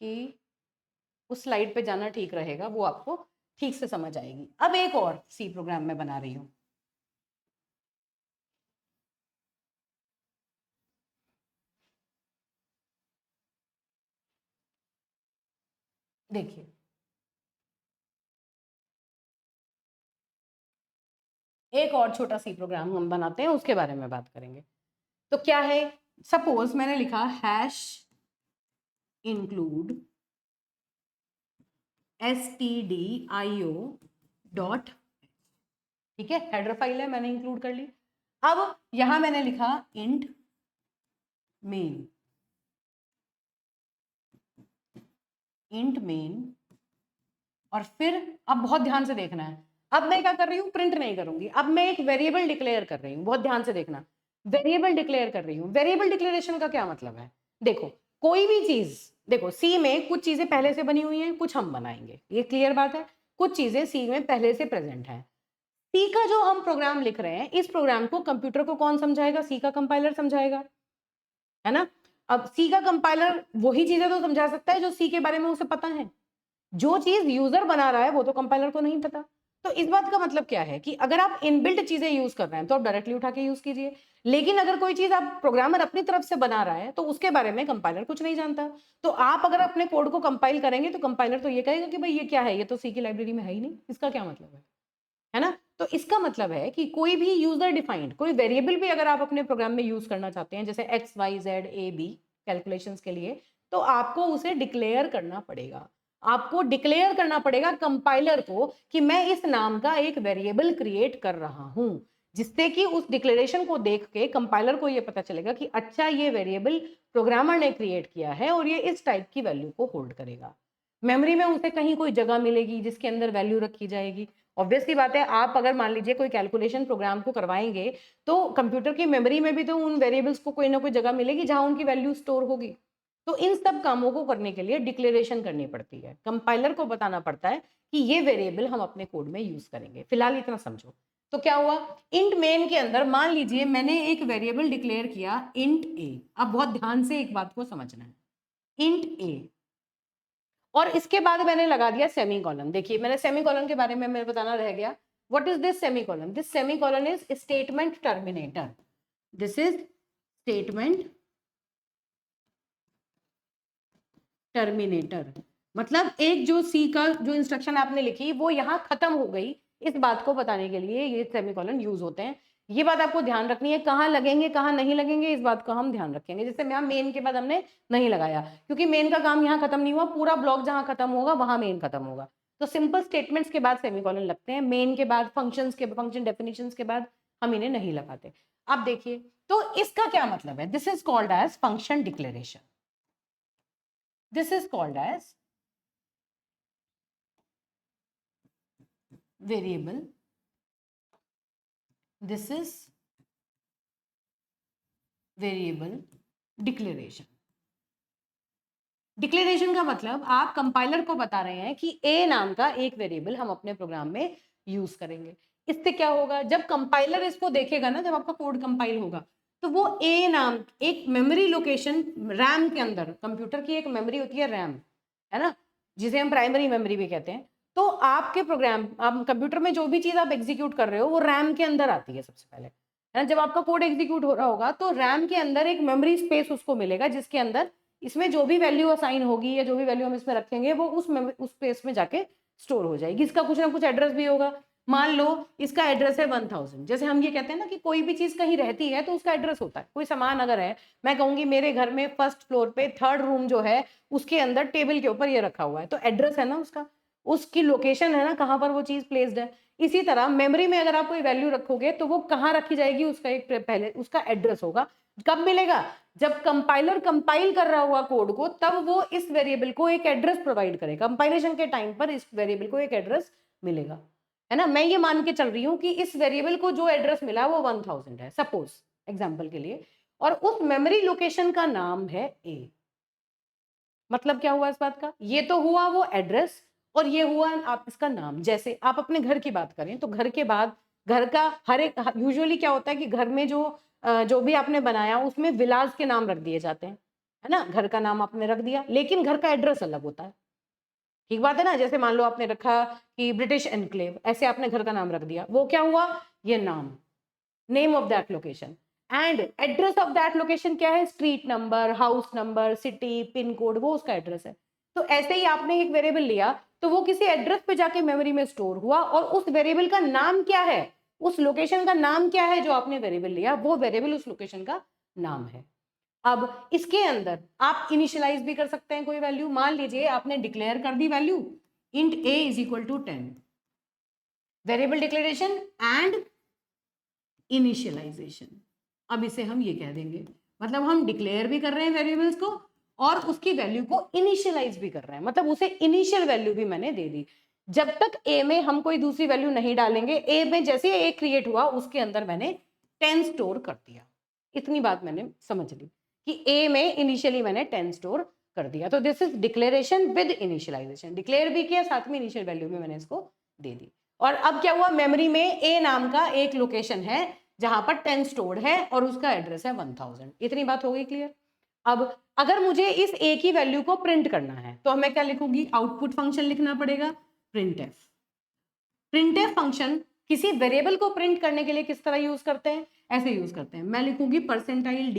कि उस स्लाइड पे जाना ठीक रहेगा, वो आपको ठीक से समझ आएगी। अब एक और सी प्रोग्राम में बना रही हूं, देखिए एक और छोटा सी प्रोग्राम हम बनाते हैं, उसके बारे में बात करेंगे। तो क्या है, सपोज मैंने लिखा हैश इंक्लूड stdio डॉट, ठीक है, हेडर फाइल है, मैंने इंक्लूड कर ली। अब यहां मैंने लिखा इंट मेन, इंट मेन, और फिर अब बहुत ध्यान से देखना है, अब मैं क्या कर रही हूँ, प्रिंट नहीं करूंगी, अब मैं एक वेरिएबल डिक्लेयर कर रही हूँ, बहुत ध्यान से देखना, वेरिएबल डिक्लेयर कर रही हूँ। वेरिएबल डिक्लेरेशन का क्या मतलब है? देखो कोई भी चीज, देखो सी में कुछ चीजें पहले से बनी हुई हैं, कुछ हम बनाएंगे, ये क्लियर बात है। कुछ चीजें सी में पहले से प्रेजेंट है। सी का जो हम प्रोग्राम लिख रहे हैं, इस प्रोग्राम को कंप्यूटर को कौन समझाएगा? सी का कंपाइलर समझाएगा, है ना। अब सी का कंपाइलर वही चीजें तो समझा सकता है जो सी के बारे में उसे पता है। जो चीज यूजर बना रहा है वो तो कंपाइलर को नहीं पता। तो इस बात का मतलब क्या है कि अगर आप इनबिल्ट चीजें यूज कर रहे हैं तो आप डायरेक्टली उठा के यूज कीजिए, लेकिन अगर कोई चीज आप प्रोग्रामर अपनी तरफ से बना रहा है तो उसके बारे में कंपाइलर कुछ नहीं जानता। तो आप अगर अपने कोड को कंपाइल करेंगे तो कंपाइलर तो ये कहेगा कि भाई ये क्या है, ये तो सी की लाइब्रेरी में है ही नहीं, इसका क्या मतलब है ना। तो इसका मतलब है कि कोई भी यूजर डिफाइंड कोई वेरिएबल भी अगर आप अपने प्रोग्राम में यूज करना चाहते हैं, जैसे X Y Z A B calculations के लिए, तो आपको उसे डिक्लेयर करना पड़ेगा। आपको डिक्लेयर करना पड़ेगा कंपाइलर को कि मैं इस नाम का एक वेरिएबल क्रिएट कर रहा हूं, जिससे कि उस डिक्लेरेशन को देख के कंपाइलर को यह पता चलेगा कि अच्छा ये वेरिएबल प्रोग्रामर ने क्रिएट किया है और ये इस टाइप की वैल्यू को होल्ड करेगा। मेमोरी में उसे कहीं कोई जगह मिलेगी जिसके अंदर वैल्यू रखी जाएगी। ऑब्वियसली बात है, आप अगर मान लीजिए कोई कैलकुलेशन प्रोग्राम को करवाएंगे तो कंप्यूटर की मेमोरी में भी तो उन वेरिएबल्स को कोई ना कोई जगह मिलेगी जहां उनकी वैल्यू स्टोर होगी। तो इन सब कामों को करने के लिए डिक्लेरेशन करनी पड़ती है, कंपाइलर को बताना पड़ता है कि ये वेरिएबल हम अपने कोड में यूज करेंगे। फिलहाल इतना समझो। तो क्या हुआ, इंट मेन के अंदर मान लीजिए मैंने एक वेरिएबल डिक्लेयर किया इंट ए। अब बहुत ध्यान से एक बात को समझना है, इंट ए, और इसके बाद मैंने लगा दिया सेमीकोलन। देखिए मैंने सेमीकोलन के बारे में मेरे बताना रह गया। What is this semicolon? This semicolon is statement terminator. This is statement terminator, मतलब एक जो सी का जो इंस्ट्रक्शन आपने लिखी वो यहाँ खत्म हो गई, इस बात को बताने के लिए ये सेमीकोलन यूज होते हैं। ये बात आपको ध्यान रखनी है, कहाँ लगेंगे कहाँ नहीं लगेंगे इस बात को हम ध्यान रखेंगे। जैसे यहाँ मेन के बाद हमने नहीं लगाया क्योंकि मेन का काम यहाँ खत्म नहीं हुआ, पूरा ब्लॉक जहाँ खत्म होगा वहां मेन खत्म होगा। तो सिंपल स्टेटमेंट्स के बाद सेमीकोलन लगते हैं, मेन के बाद फंक्शन डेफिनेशंस के बाद हम इन्हें नहीं लगाते। अब देखिए तो इसका क्या मतलब है, this is called as function declaration. This is called as variable. This is variable declaration. Declaration का मतलब आप कंपाइलर को बता रहे हैं कि ए नाम का एक वेरिएबल हम अपने प्रोग्राम में यूज करेंगे। इससे क्या होगा, जब कंपाइलर इसको देखेगा ना, जब आपका कोड कंपाइल होगा तो वो ए नाम एक मेमोरी लोकेशन रैम के अंदर, कंप्यूटर की एक मेमोरी होती है रैम, है ना, जिसे हम प्राइमरी मेमोरी भी कहते हैं। तो आपके प्रोग्राम, आप कंप्यूटर में जो भी चीज आप एग्जीक्यूट कर रहे हो वो रैम के अंदर आती है सबसे पहले, है ना। जब आपका कोड एग्जीक्यूट हो रहा होगा तो रैम के अंदर एक मेमोरी स्पेस उसको मिलेगा, जिसके अंदर इसमें जो भी वैल्यू असाइन होगी या जो भी वैल्यू हम इसमें रखेंगे वो उस स्पेस में जाके स्टोर हो जाएगी। इसका कुछ ना कुछ एड्रेस भी होगा। मान लो इसका एड्रेस है 1000, जैसे हम ये कहते हैं ना कि कोई भी चीज कहीं रहती है तो उसका एड्रेस होता है। कोई सामान अगर है, मैं कहूंगी मेरे घर में फर्स्ट फ्लोर पे 3rd रूम जो है उसके अंदर टेबल के ऊपर ये रखा हुआ है, तो एड्रेस है ना उसका, उसकी लोकेशन है ना, कहाँ पर वो चीज प्लेस्ड है। इसी तरह मेमोरी में अगर आप कोई वैल्यू रखोगे तो वो कहाँ रखी जाएगी, उसका एक पहले उसका एड्रेस होगा। कब मिलेगा? जब कंपाइलर कंपाइल कर रहा हुआ कोड को, तब वो इस वेरिएबल को एक एड्रेस प्रोवाइड करेगा। कंपाइलेशन के टाइम पर इस वेरिएबल को एक एड्रेस मिलेगा, है ना। मैं ये मान के चल रही हूँ कि इस वेरिएबल को जो एड्रेस मिला वो 1000 है, सपोज एग्जांपल के लिए, और उस मेमोरी लोकेशन का नाम है ए। मतलब क्या हुआ इस बात का? ये तो हुआ वो एड्रेस, और ये हुआ आप इसका नाम। जैसे आप अपने घर की बात करें तो घर के बाद घर का हर एक, यूजुअली क्या होता है कि घर में जो भी आपने बनाया उसमें विलास के नाम रख दिए जाते हैं, है ना। घर का नाम आपने रख दिया, लेकिन घर का एड्रेस अलग होता है। ठीक बात है ना। जैसे मान लो आपने रखा कि ब्रिटिश एनक्लेव, ऐसे आपने घर का नाम रख दिया, वो क्या हुआ? ये नाम, name of that location. And address of that location क्या है? Street number, house number, city, pin code, वो उसका एड्रेस है। तो ऐसे ही आपने एक वेरिएबल लिया तो वो किसी एड्रेस पे जाके मेमोरी में स्टोर हुआ, और उस वेरिएबल का नाम क्या है, उस लोकेशन का नाम क्या है जो आपने वेरिएबल लिया, वो वेरिएबल उस लोकेशन का नाम है। अब इसके अंदर आप इनिशियलाइज भी कर सकते हैं कोई वैल्यू। मान लीजिए आपने डिक्लेयर कर दी value int a is equal to 10, variable declaration and initialisation. अब इसे हम ये कह देंगे, मतलब हम डिक्लेयर भी कर रहे हैं वेरिएबल्स को और उसकी वैल्यू को इनिशियलाइज भी कर रहे हैं, मतलब उसे इनिशियल वैल्यू भी मैंने दे दी। जब तक ए में हम कोई दूसरी वैल्यू नहीं डालेंगे, ए में जैसे ए क्रिएट हुआ उसके अंदर मैंने 10 स्टोर कर दिया। इतनी बात मैंने समझ ली कि ए में इनिशियली मैंने 10 स्टोर कर दिया। तो this is declaration with initialization, declare भी किया साथ में इनिशियल वैल्यू में मैंने इसको दे दी। और अब क्या हुआ, मेमोरी में ए नाम का एक लोकेशन है जहां पर 10 स्टोर्ड है और उसका एड्रेस है 1000। इतनी बात हो गई क्लियर। अब अगर मुझे इस ए की वैल्यू को प्रिंट करना है तो मैं क्या लिखूंगी? आउटपुट फंक्शन लिखना पड़ेगा, प्रिंटएफ। प्रिंटएफ फंक्शन किसी वेरिएबल को प्रिंट करने के लिए किस तरह यूज करते हैं? ऐसे यूज करते हैं, मैं लिखूंगी %d,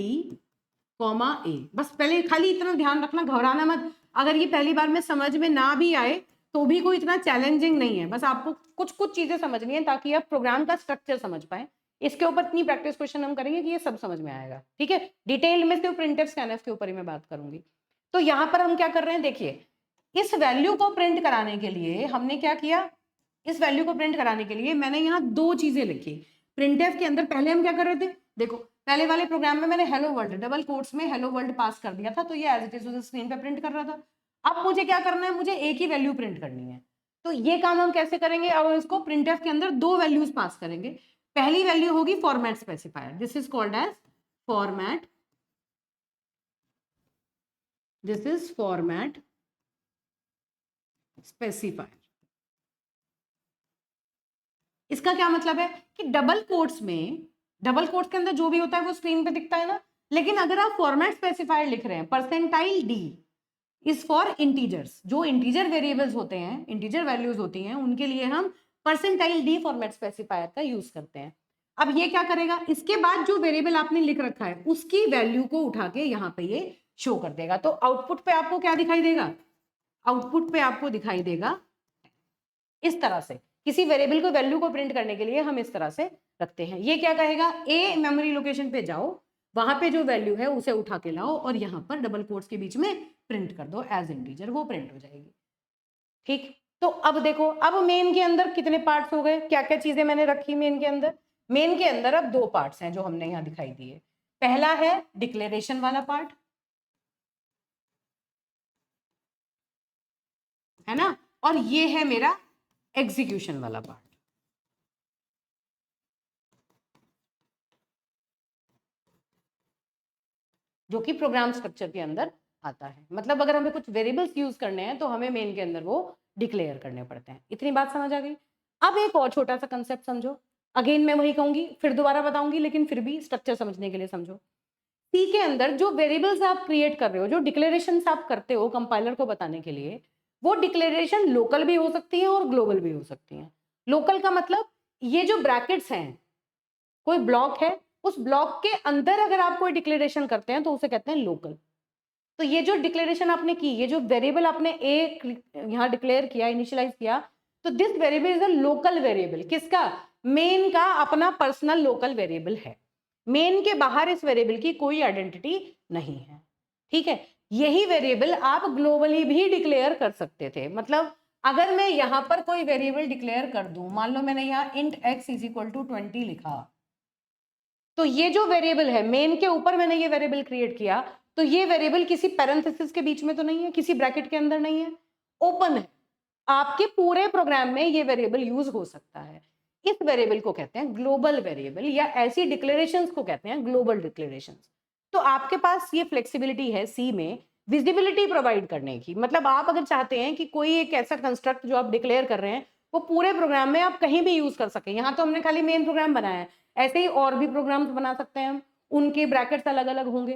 ए। बस पहले खाली इतना ध्यान रखना, घबराना मत। अगर ये पहली बार में समझ में ना भी आए तो भी कोई इतना चैलेंजिंग नहीं है, बस आपको कुछ कुछ चीजें समझनी है ताकि आप प्रोग्राम का स्ट्रक्चर समझ पाए। इसके ऊपर इतनी प्रैक्टिस क्वेश्चन हम करेंगे कि ये सब समझ में आएगा, ठीक है। डिटेल में सिर्फ प्रिंटफ स्कैनफ के ऊपर ही मैं बात करूंगी। तो यहाँ पर हम क्या कर रहे हैं, देखिए इस वैल्यू को प्रिंट कराने के लिए हमने क्या किया, इस वैल्यू को प्रिंट कराने के लिए मैंने यहाँ दो चीजें लिखी। प्रिंटफ के अंदर पहले हम क्या कर रहे थे, देखो पहले वाले प्रोग्राम में मैंने हेलो वर्ल्ड डबल कोट्स में हेलो वर्ल्ड पास कर दिया था, तो ये एज इट इज उस स्क्रीन पे प्रिंट कर रहा था। अब मुझे क्या करना है, मुझे एक ही वैल्यू प्रिंट करनी है। तो ये काम हम कैसे करेंगे, अब हम इसको प्रिंटफ के अंदर दो वैल्यूज पास करेंगे। पहली वैल्यू होगी format specifier, this is called as format, this is format specifier. इसका क्या मतलब है कि डबल कोट्स के अंदर जो भी होता है वो स्क्रीन पे दिखता है ना, लेकिन अगर आप फॉर्मेट स्पेसिफायर लिख रहे हैं, %d इज फॉर इंटीजर्स, जो इंटीजर वेरिएबल्स होते हैं, इंटीजर वैल्यूज होती हैं, उनके लिए हम %d फॉर्मेट स्पेसिफायर का यूज करते हैं। अब ये क्या करेगा, इसके बाद जो वेरिएबल आपने लिख रखा है उसकी वैल्यू को उठा के यहाँ पे ये शो कर देगा। तो आउटपुट पे आपको क्या दिखाई देगा, आउटपुट पे आपको दिखाई देगा इस तरह से। किसी वेरिएबल को वैल्यू को प्रिंट करने के लिए हम इस तरह से रखते हैं। ये क्या कहेगा, ए मेमोरी लोकेशन पे जाओ, वहां पे जो वैल्यू है उसे उठा के लाओ और यहाँ पर डबल कोट्स के बीच में प्रिंट कर दो एज इंटीजर, वो प्रिंट हो जाएगी। ठीक, तो अब देखो, अब मेन के अंदर कितने पार्ट्स हो गए, क्या क्या चीजें मैंने रखी मेन के अंदर। मेन के अंदर अब दो पार्ट्स हैं जो हमने यहाँ दिखाई दिए। पहला है डिक्लेरेशन वाला पार्ट, है ना, और ये है मेरा एग्जीक्यूशन वाला पार्ट। जो कि प्रोग्राम स्ट्रक्चर के अंदर आता है। मतलब अगर हमें कुछ वेरिएबल्स यूज करने हैं तो हमें मेन के अंदर वो डिक्लेयर करने पड़ते हैं। इतनी बात समझ आ गई। अब एक और छोटा सा कंसेप्ट समझो, अगेन मैं वही कहूंगी, फिर दोबारा बताऊंगी, लेकिन फिर भी स्ट्रक्चर समझने के लिए समझो। सी के अंदर जो वेरिएबल्स आप क्रिएट कर रहे हो, जो डिक्लेरेशन आप करते हो कंपाइलर को बताने के लिए, वो डिक्लेरेशन लोकल भी हो सकती है और ग्लोबल भी हो सकती है। लोकल का मतलब ये जो ब्रैकेट्स हैं, कोई ब्लॉक है, उस ब्लॉक के अंदर अगर आप कोई डिक्लेरेशन करते हैं तो उसे कहते हैं लोकल। तो ये जो डिक्लेरेशन आपने की, ये जो वेरिएबल आपने ए यहाँ डिक्लेयर किया, इनिशियलाइज किया, तो this variable is a local variable. किसका? मेन का अपना पर्सनल लोकल वेरिएबल है। मेन के बाहर इस वेरिएबल की कोई आइडेंटिटी नहीं है। ठीक है, यही वेरिएबल आप ग्लोबली भी डिक्लेयर कर सकते थे। मतलब अगर मैं यहाँ पर कोई वेरिएबल डिक्लेयर कर दूं, मान लो मैंने यहाँ int x is equal to 20 लिखा, तो ये जो वेरिएबल है, मेन के ऊपर मैंने ये वेरिएबल क्रिएट किया, तो ये वेरिएबल किसी पैरेंथेसिस के बीच में तो नहीं है, किसी ब्रैकेट के अंदर नहीं है, ओपन है। आपके पूरे प्रोग्राम में ये वेरिएबल यूज हो सकता है। इस वेरिएबल को कहते हैं ग्लोबल वेरिएबल, या ऐसी डिक्लेरेशंस को कहते हैं ग्लोबल डिक्लेरेशंस। तो आपके पास ये फ्लेक्सिबिलिटी है सी में विजिबिलिटी प्रोवाइड करने की। मतलब आप अगर चाहते हैं कि कोई एक ऐसा कंस्ट्रक्ट जो आप डिक्लेयर कर रहे हैं वो पूरे प्रोग्राम में आप कहीं भी यूज कर सकें। यहाँ तो हमने खाली मेन प्रोग्राम बनाया है, ऐसे ही और भी प्रोग्राम्स बना सकते हैं हम, उनके ब्रैकेट्स अलग अलग होंगे,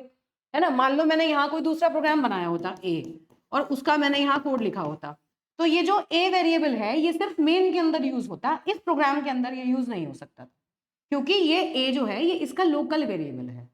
है ना। मान लो मैंने यहाँ कोई दूसरा प्रोग्राम बनाया होता ए, और उसका मैंने यहाँ कोड लिखा होता, तो ये जो ए वेरिएबल है ये सिर्फ मेन के अंदर यूज होता, इस प्रोग्राम के अंदर ये यूज नहीं हो सकता, क्योंकि ये ए जो है ये इसका लोकल वेरिएबल है।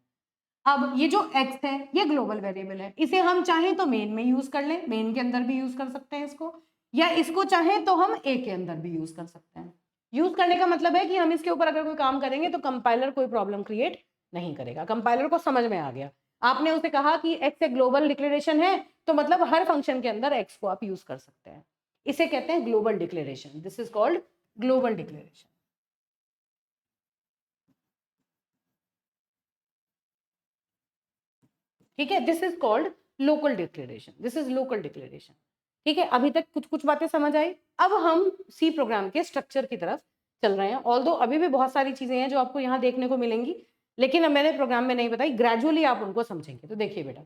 अब ये जो x है ये ग्लोबल वेरिएबल है, इसे हम चाहें तो मेन में यूज कर लें, मेन के अंदर भी यूज कर सकते हैं इसको, या इसको चाहें तो हम ए के अंदर भी यूज कर सकते हैं। यूज करने का मतलब है कि हम इसके ऊपर अगर कोई काम करेंगे तो कंपाइलर कोई प्रॉब्लम क्रिएट नहीं करेगा, कंपाइलर को समझ में आ गया। आपने उसे कहा कि x एक ग्लोबल डिक्लेरेशन है, तो मतलब हर फंक्शन के अंदर x को आप यूज कर सकते हैं। इसे कहते हैं global declaration. This is called global declaration. ठीक है, this is called local declaration. This is local declaration. ठीक है, अभी तक कुछ कुछ बातें समझ आई। अब हम सी प्रोग्राम के स्ट्रक्चर की तरफ चल रहे हैं। ऑल्दो अभी भी बहुत सारी चीजें हैं जो आपको यहाँ देखने को मिलेंगी, लेकिन अब मैंने प्रोग्राम में नहीं बताई, ग्रेजुअली आप उनको समझेंगे। तो देखिए बेटा,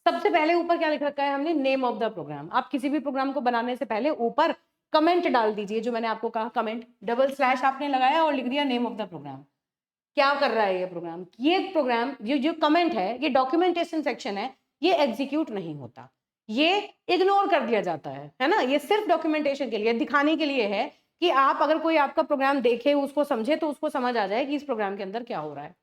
सबसे पहले ऊपर क्या लिख रखा है हमने? Name of the program. आप किसी भी प्रोग्राम को बनाने से पहले ऊपर कमेंट डाल दीजिए, जो मैंने आपको कहा कमेंट, डबल स्लैश आपने लगाया और लिख दिया नेम ऑफ द प्रोग्राम। क्या कर रहा है ये प्रोग्राम? ये प्रोग्राम, ये जो कमेंट है, ये डॉक्यूमेंटेशन सेक्शन है, ये एग्जीक्यूट नहीं होता, ये इग्नोर कर दिया जाता है ना। ये सिर्फ डॉक्यूमेंटेशन के लिए, दिखाने के लिए है कि आप अगर कोई आपका प्रोग्राम देखे, उसको समझे, तो उसको समझ आ जाए कि इस प्रोग्राम के अंदर क्या हो रहा है।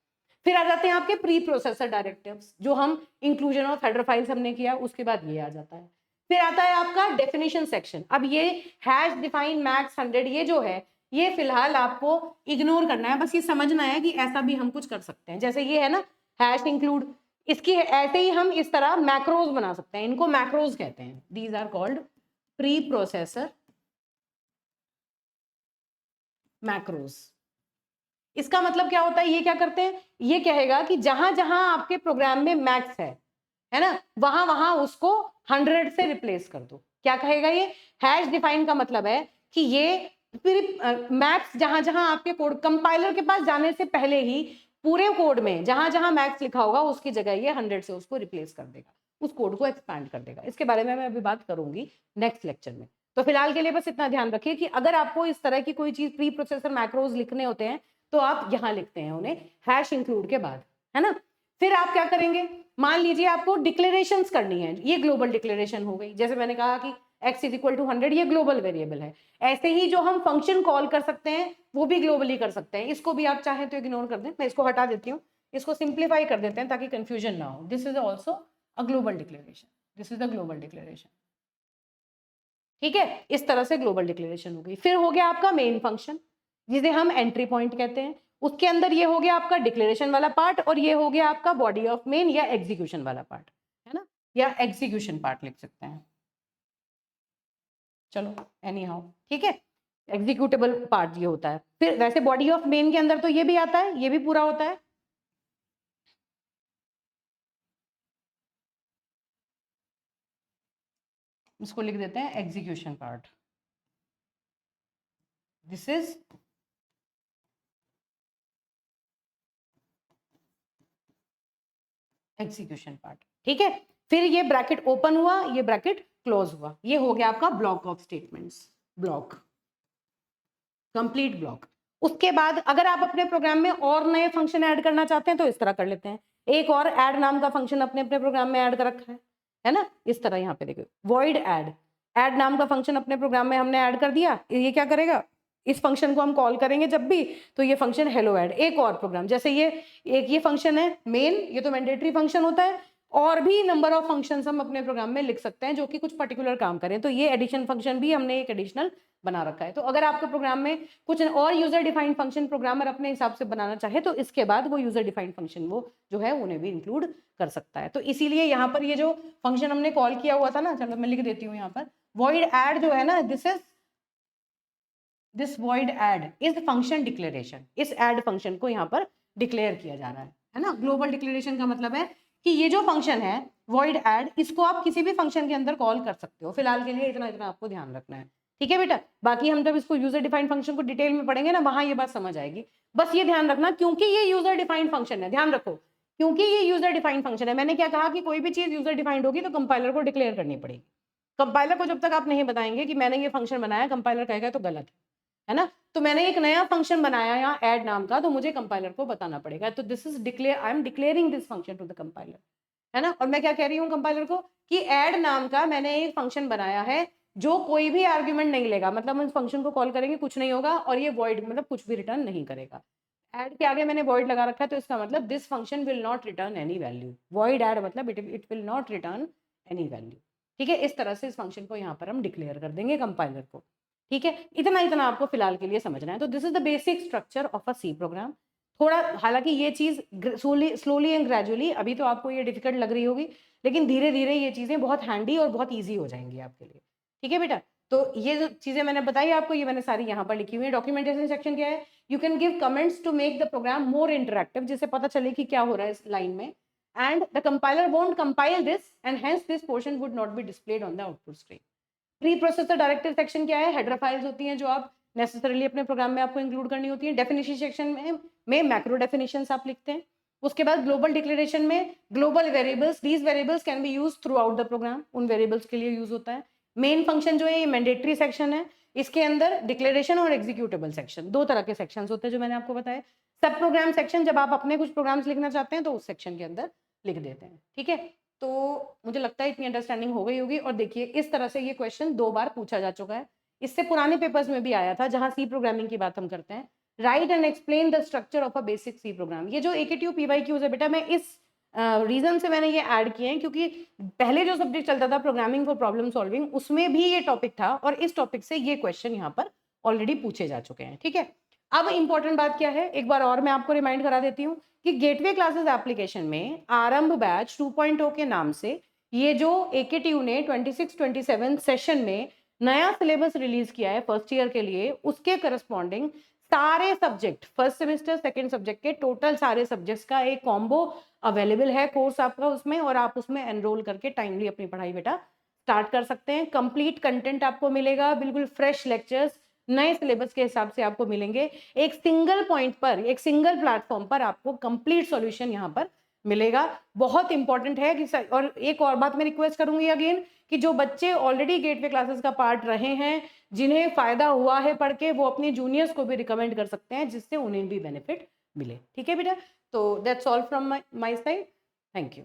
फिर आ जाते हैं आपके प्री प्रोसेसर डायरेक्टिव्स, जो हम इंक्लूजन ऑफ हेडर फाइल्स हमने किया, उसके बाद ये आ जाता है। फिर आता है आपका डेफिनेशन सेक्शन। अब ये हैश डिफाइन मैक्स 100, ये जो है ये फिलहाल आपको इग्नोर करना है, बस ये समझना है कि ऐसा भी हम कुछ कर सकते हैं। जैसे ये है ना हैश इंक्लूड, इसकी ऐसे ही हम इस तरह मैक्रोज बना सकते हैं, इनको मैक्रोज कहते हैं। These are called preprocessor macros. इसका मतलब क्या होता है? ये क्या करते हैं? ये कहेगा कि जहां जहां आपके प्रोग्राम में मैक्स है ना, वहां वहां उसको 100 से रिप्लेस कर दो। क्या कहेगा ये? हैश डिफाइन का मतलब है कि ये फिर मैक्स जहां जहां आपके कोड, कंपाइलर के पास जाने से पहले ही पूरे कोड में जहां जहां मैक्स लिखा होगा उसकी जगह ये 100 से उसको रिप्लेस कर देगा, उस कोड को एक्सपैंड कर देगा। इसके बारे में मैं अभी बात करूंगी नेक्स्ट लेक्चर में। तो फिलहाल के लिए बस इतना ध्यान रखिए कि अगर आपको इस तरह की कोई चीज प्री प्रोसेसर मैक्रोज लिखने होते हैं तो आप यहाँ लिखते हैं उन्हें हैश इंक्लूड के बाद, है ना। फिर आप क्या करेंगे? मान लीजिए आपको डिक्लेरेशंस करनी है, ये ग्लोबल डिक्लेरेशन हो गई। जैसे मैंने कहा कि x इज इक्वल टू 100, ये ग्लोबल वेरिएबल है। ऐसे ही जो हम फंक्शन कॉल कर सकते हैं वो भी ग्लोबली कर सकते हैं। इसको भी आप चाहें तो इग्नोर कर दें, मैं इसको हटा देती हूँ, इसको सिंप्लीफाई कर देते हैं ताकि कंफ्यूजन ना हो। This is also a global declaration. This is the global declaration. ठीक है, इस तरह से ग्लोबल डिक्लेरेशन हो गई। फिर हो गया आपका मेन फंक्शन, जिसे हम एंट्री पॉइंट कहते हैं। उसके अंदर ये हो गया आपका डिक्लेरेशन वाला पार्ट, और ये हो गया आपका बॉडी ऑफ मेन या एग्जीक्यूशन वाला पार्ट, है ना, या एग्जीक्यूशन पार्ट लिख सकते हैं। चलो एनी हाउ, ठीक है, एग्जीक्यूटेबल पार्ट ये होता है। फिर वैसे बॉडी ऑफ मेन के अंदर तो ये भी आता है, ये भी पूरा होता है। इसको लिख देते हैं execution part. This is execution part. ठीक है, फिर ये ब्रैकेट ओपन हुआ, ये ब्रैकेट क्लोज हुआ, ये हो गया आपका block of statements, block, complete block. उसके बाद अगर आप अपने प्रोग्राम में और नए फंक्शन ऐड करना चाहते हैं तो इस तरह कर लेते हैं। एक और ऐड नाम का फंक्शन अपने अपने प्रोग्राम में ऐड कर रखा है ना, इस तरह यहाँ पे देखो वॉइड ऐड। ऐड नाम का फंक्शन अपने प्रोग्राम में हमने ऐड कर दिया, ये क्या करेगा, इस फंक्शन को हम कॉल करेंगे जब भी, तो ये फंक्शन हेलो ऐड। एक और प्रोग्राम जैसे ये फंक्शन है मेन, ये तो मैंडेटरी फंक्शन होता है, और भी नंबर ऑफ फंक्शंस हम अपने प्रोग्राम में लिख सकते हैं जो कि कुछ पर्टिकुलर काम करें, तो ये एडिशन फंक्शन भी हमने एक एडिशनल बना रखा है। तो अगर आपके प्रोग्राम में कुछ और यूजर डिफाइंड फंक्शन प्रोग्रामर अपने हिसाब से बनाना चाहे तो इसके बाद वो यूजर डिफाइंड फंक्शन वो जो है उन्हें भी इंक्लूड कर सकता है। तो इसीलिए यहाँ पर ये जो फंक्शन हमने कॉल किया हुआ था ना, चलो मैं लिख देती हूँ यहाँ पर, void add जो है ना, this void add is function declaration. इस ऐड फंक्शन को यहाँ पर डिक्लेयर किया जा रहा है ना। ग्लोबल डिक्लेरेशन का मतलब है कि ये जो फंक्शन है void add, इसको आप किसी भी फंक्शन के अंदर कॉल कर सकते हो। फिलहाल के लिए इतना इतना आपको ध्यान रखना है, ठीक है बेटा। बाकी हम जब इसको यूजर डिफाइंड फंक्शन को डिटेल में पढ़ेंगे ना, वहां ये बात समझ आएगी। बस ये ध्यान रखना, क्योंकि ये यूजर डिफाइंड फंक्शन है, ध्यान रखो, क्योंकि ये यूजर डिफाइंड फंक्शन है। मैंने क्या कहा कि कोई भी चीज यूजर डिफाइंड होगी तो कंपाइलर को डिक्लेयर करनी पड़ेगी। कंपाइलर को जब तक आप नहीं बताएंगे कि मैंने ये फंक्शन बनाया, कंपाइलर कहेगा तो गलत है ना। तो मैंने एक नया फंक्शन बनाया यहाँ ऐड नाम का, तो मुझे कंपाइलर को बताना पड़ेगा। तो this is declare, I am declaring this function to the compiler, है ना। और मैं क्या कह रही हूँ कंपाइलर को कि ऐड नाम का मैंने एक फंक्शन बनाया है जो कोई भी आर्ग्यूमेंट नहीं लेगा, मतलब हम इस फंक्शन को कॉल करेंगे कुछ नहीं होगा, और ये वॉइड मतलब कुछ भी रिटर्न नहीं करेगा। ऐड के आगे मैंने वॉइड लगा रखा है, तो इसका मतलब this function will not return any value. Void add मतलब it will not return any value, ठीक है। इस तरह से इस फंक्शन को यहाँ पर हम डिक्लेयर कर देंगे कंपाइलर को, ठीक है। इतना इतना आपको फिलहाल के लिए समझना है। तो this is the basic structure of a C program. थोड़ा हालांकि ये चीज स्लोली एंड ग्रेजुअली, अभी तो आपको ये डिफिकल्ट लग रही होगी, लेकिन धीरे धीरे ये चीजें बहुत हैंडी और बहुत ईजी हो जाएंगी आपके लिए, ठीक है बेटा। तो ये जो चीजें मैंने बताई आपको, ये मैंने सारी यहाँ पर लिखी हुई है। डॉक्यूमेंटेशन सेक्शन क्या है, you can give comments to make the program more interactive, जिससे पता चले कि क्या हो रहा है इस लाइन में। And the compiler won't compile this and hence this portion would not be displayed on the output screen. Pre processor directive section क्या है, हेडर फाइल्स होती हैं जो आप नेसेसरीली अपने प्रोग्राम में आपको इंक्लूड करनी होती है। डेफिनेशन सेक्शन में मैक्रो डेफिनेशंस आप लिखते हैं। उसके बाद ग्लोबल डिक्लेरेशन में global variables, these variables can be use throughout the program, उन वेरिएबल्स के लिए यूज होता है। मेन फंक्शन जो है ये मैंडेटरी सेक्शन है, इसके अंदर डिक्लेरेशन और एग्जीक्यूटेबल सेक्शन, दो तरह के सेक्शंस होते हैं जो मैंने आपको बताया। सब प्रोग्राम सेक्शन जब आप अपने कुछ प्रोग्राम्स लिखना चाहते हैं तो उस सेक्शन के अंदर लिख देते हैं, ठीक है। तो मुझे लगता है इतनी अंडरस्टैंडिंग हो गई होगी। और देखिए इस तरह से ये क्वेश्चन 2 बार पूछा जा चुका है, इससे पुराने पेपर्स में भी आया था जहां सी प्रोग्रामिंग की बात हम करते हैं। Write and explain the structure of a basic C program. ये जो AKTU PYQs है बेटा, मैं इस रीजन से मैंने ये ऐड किए हैं क्योंकि पहले जो सब्जेक्ट चलता था प्रोग्रामिंग फॉर प्रॉब्लम सॉल्विंग, उसमें भी ये टॉपिक था और इस टॉपिक से ये क्वेश्चन यहाँ पर ऑलरेडी पूछे जा चुके हैं, ठीक है। अब इंपॉर्टेंट बात क्या है, एक बार और मैं आपको रिमाइंड करा देती हूँ कि गेटवे क्लासेस एप्लीकेशन में आरंभ बैच 2.0 के नाम से ये जो AKTU ने 26-27 सेशन में नया सिलेबस रिलीज किया है फर्स्ट ईयर के लिए, उसके करस्पॉन्डिंग सारे subject, first semester second subject के टोटल सारे सब्जेक्ट्स का एक कॉम्बो अवेलेबल है कोर्स आपका उसमें, और आप उसमें एनरोल करके टाइमली अपनी पढ़ाई बेटा स्टार्ट कर सकते हैं। कंप्लीट कंटेंट आपको मिलेगा, बिल्कुल फ्रेश लेक्चर्स नए सिलेबस के हिसाब से आपको मिलेंगे। एक सिंगल पॉइंट पर, एक सिंगल प्लेटफॉर्म पर आपको कंप्लीट सॉल्यूशन यहाँ पर मिलेगा। बहुत इंपॉर्टेंट है कि और एक और बात मैं रिक्वेस्ट करूंगी अगेन कि जो बच्चे ऑलरेडी गेटवे क्लासेस का पार्ट रहे हैं, जिन्हें फायदा हुआ है पढ़ के, वो अपने जूनियर्स को भी रिकमेंड कर सकते हैं जिससे उन्हें भी बेनिफिट मिले, ठीक है बेटा। तो that's all from my side, thank you.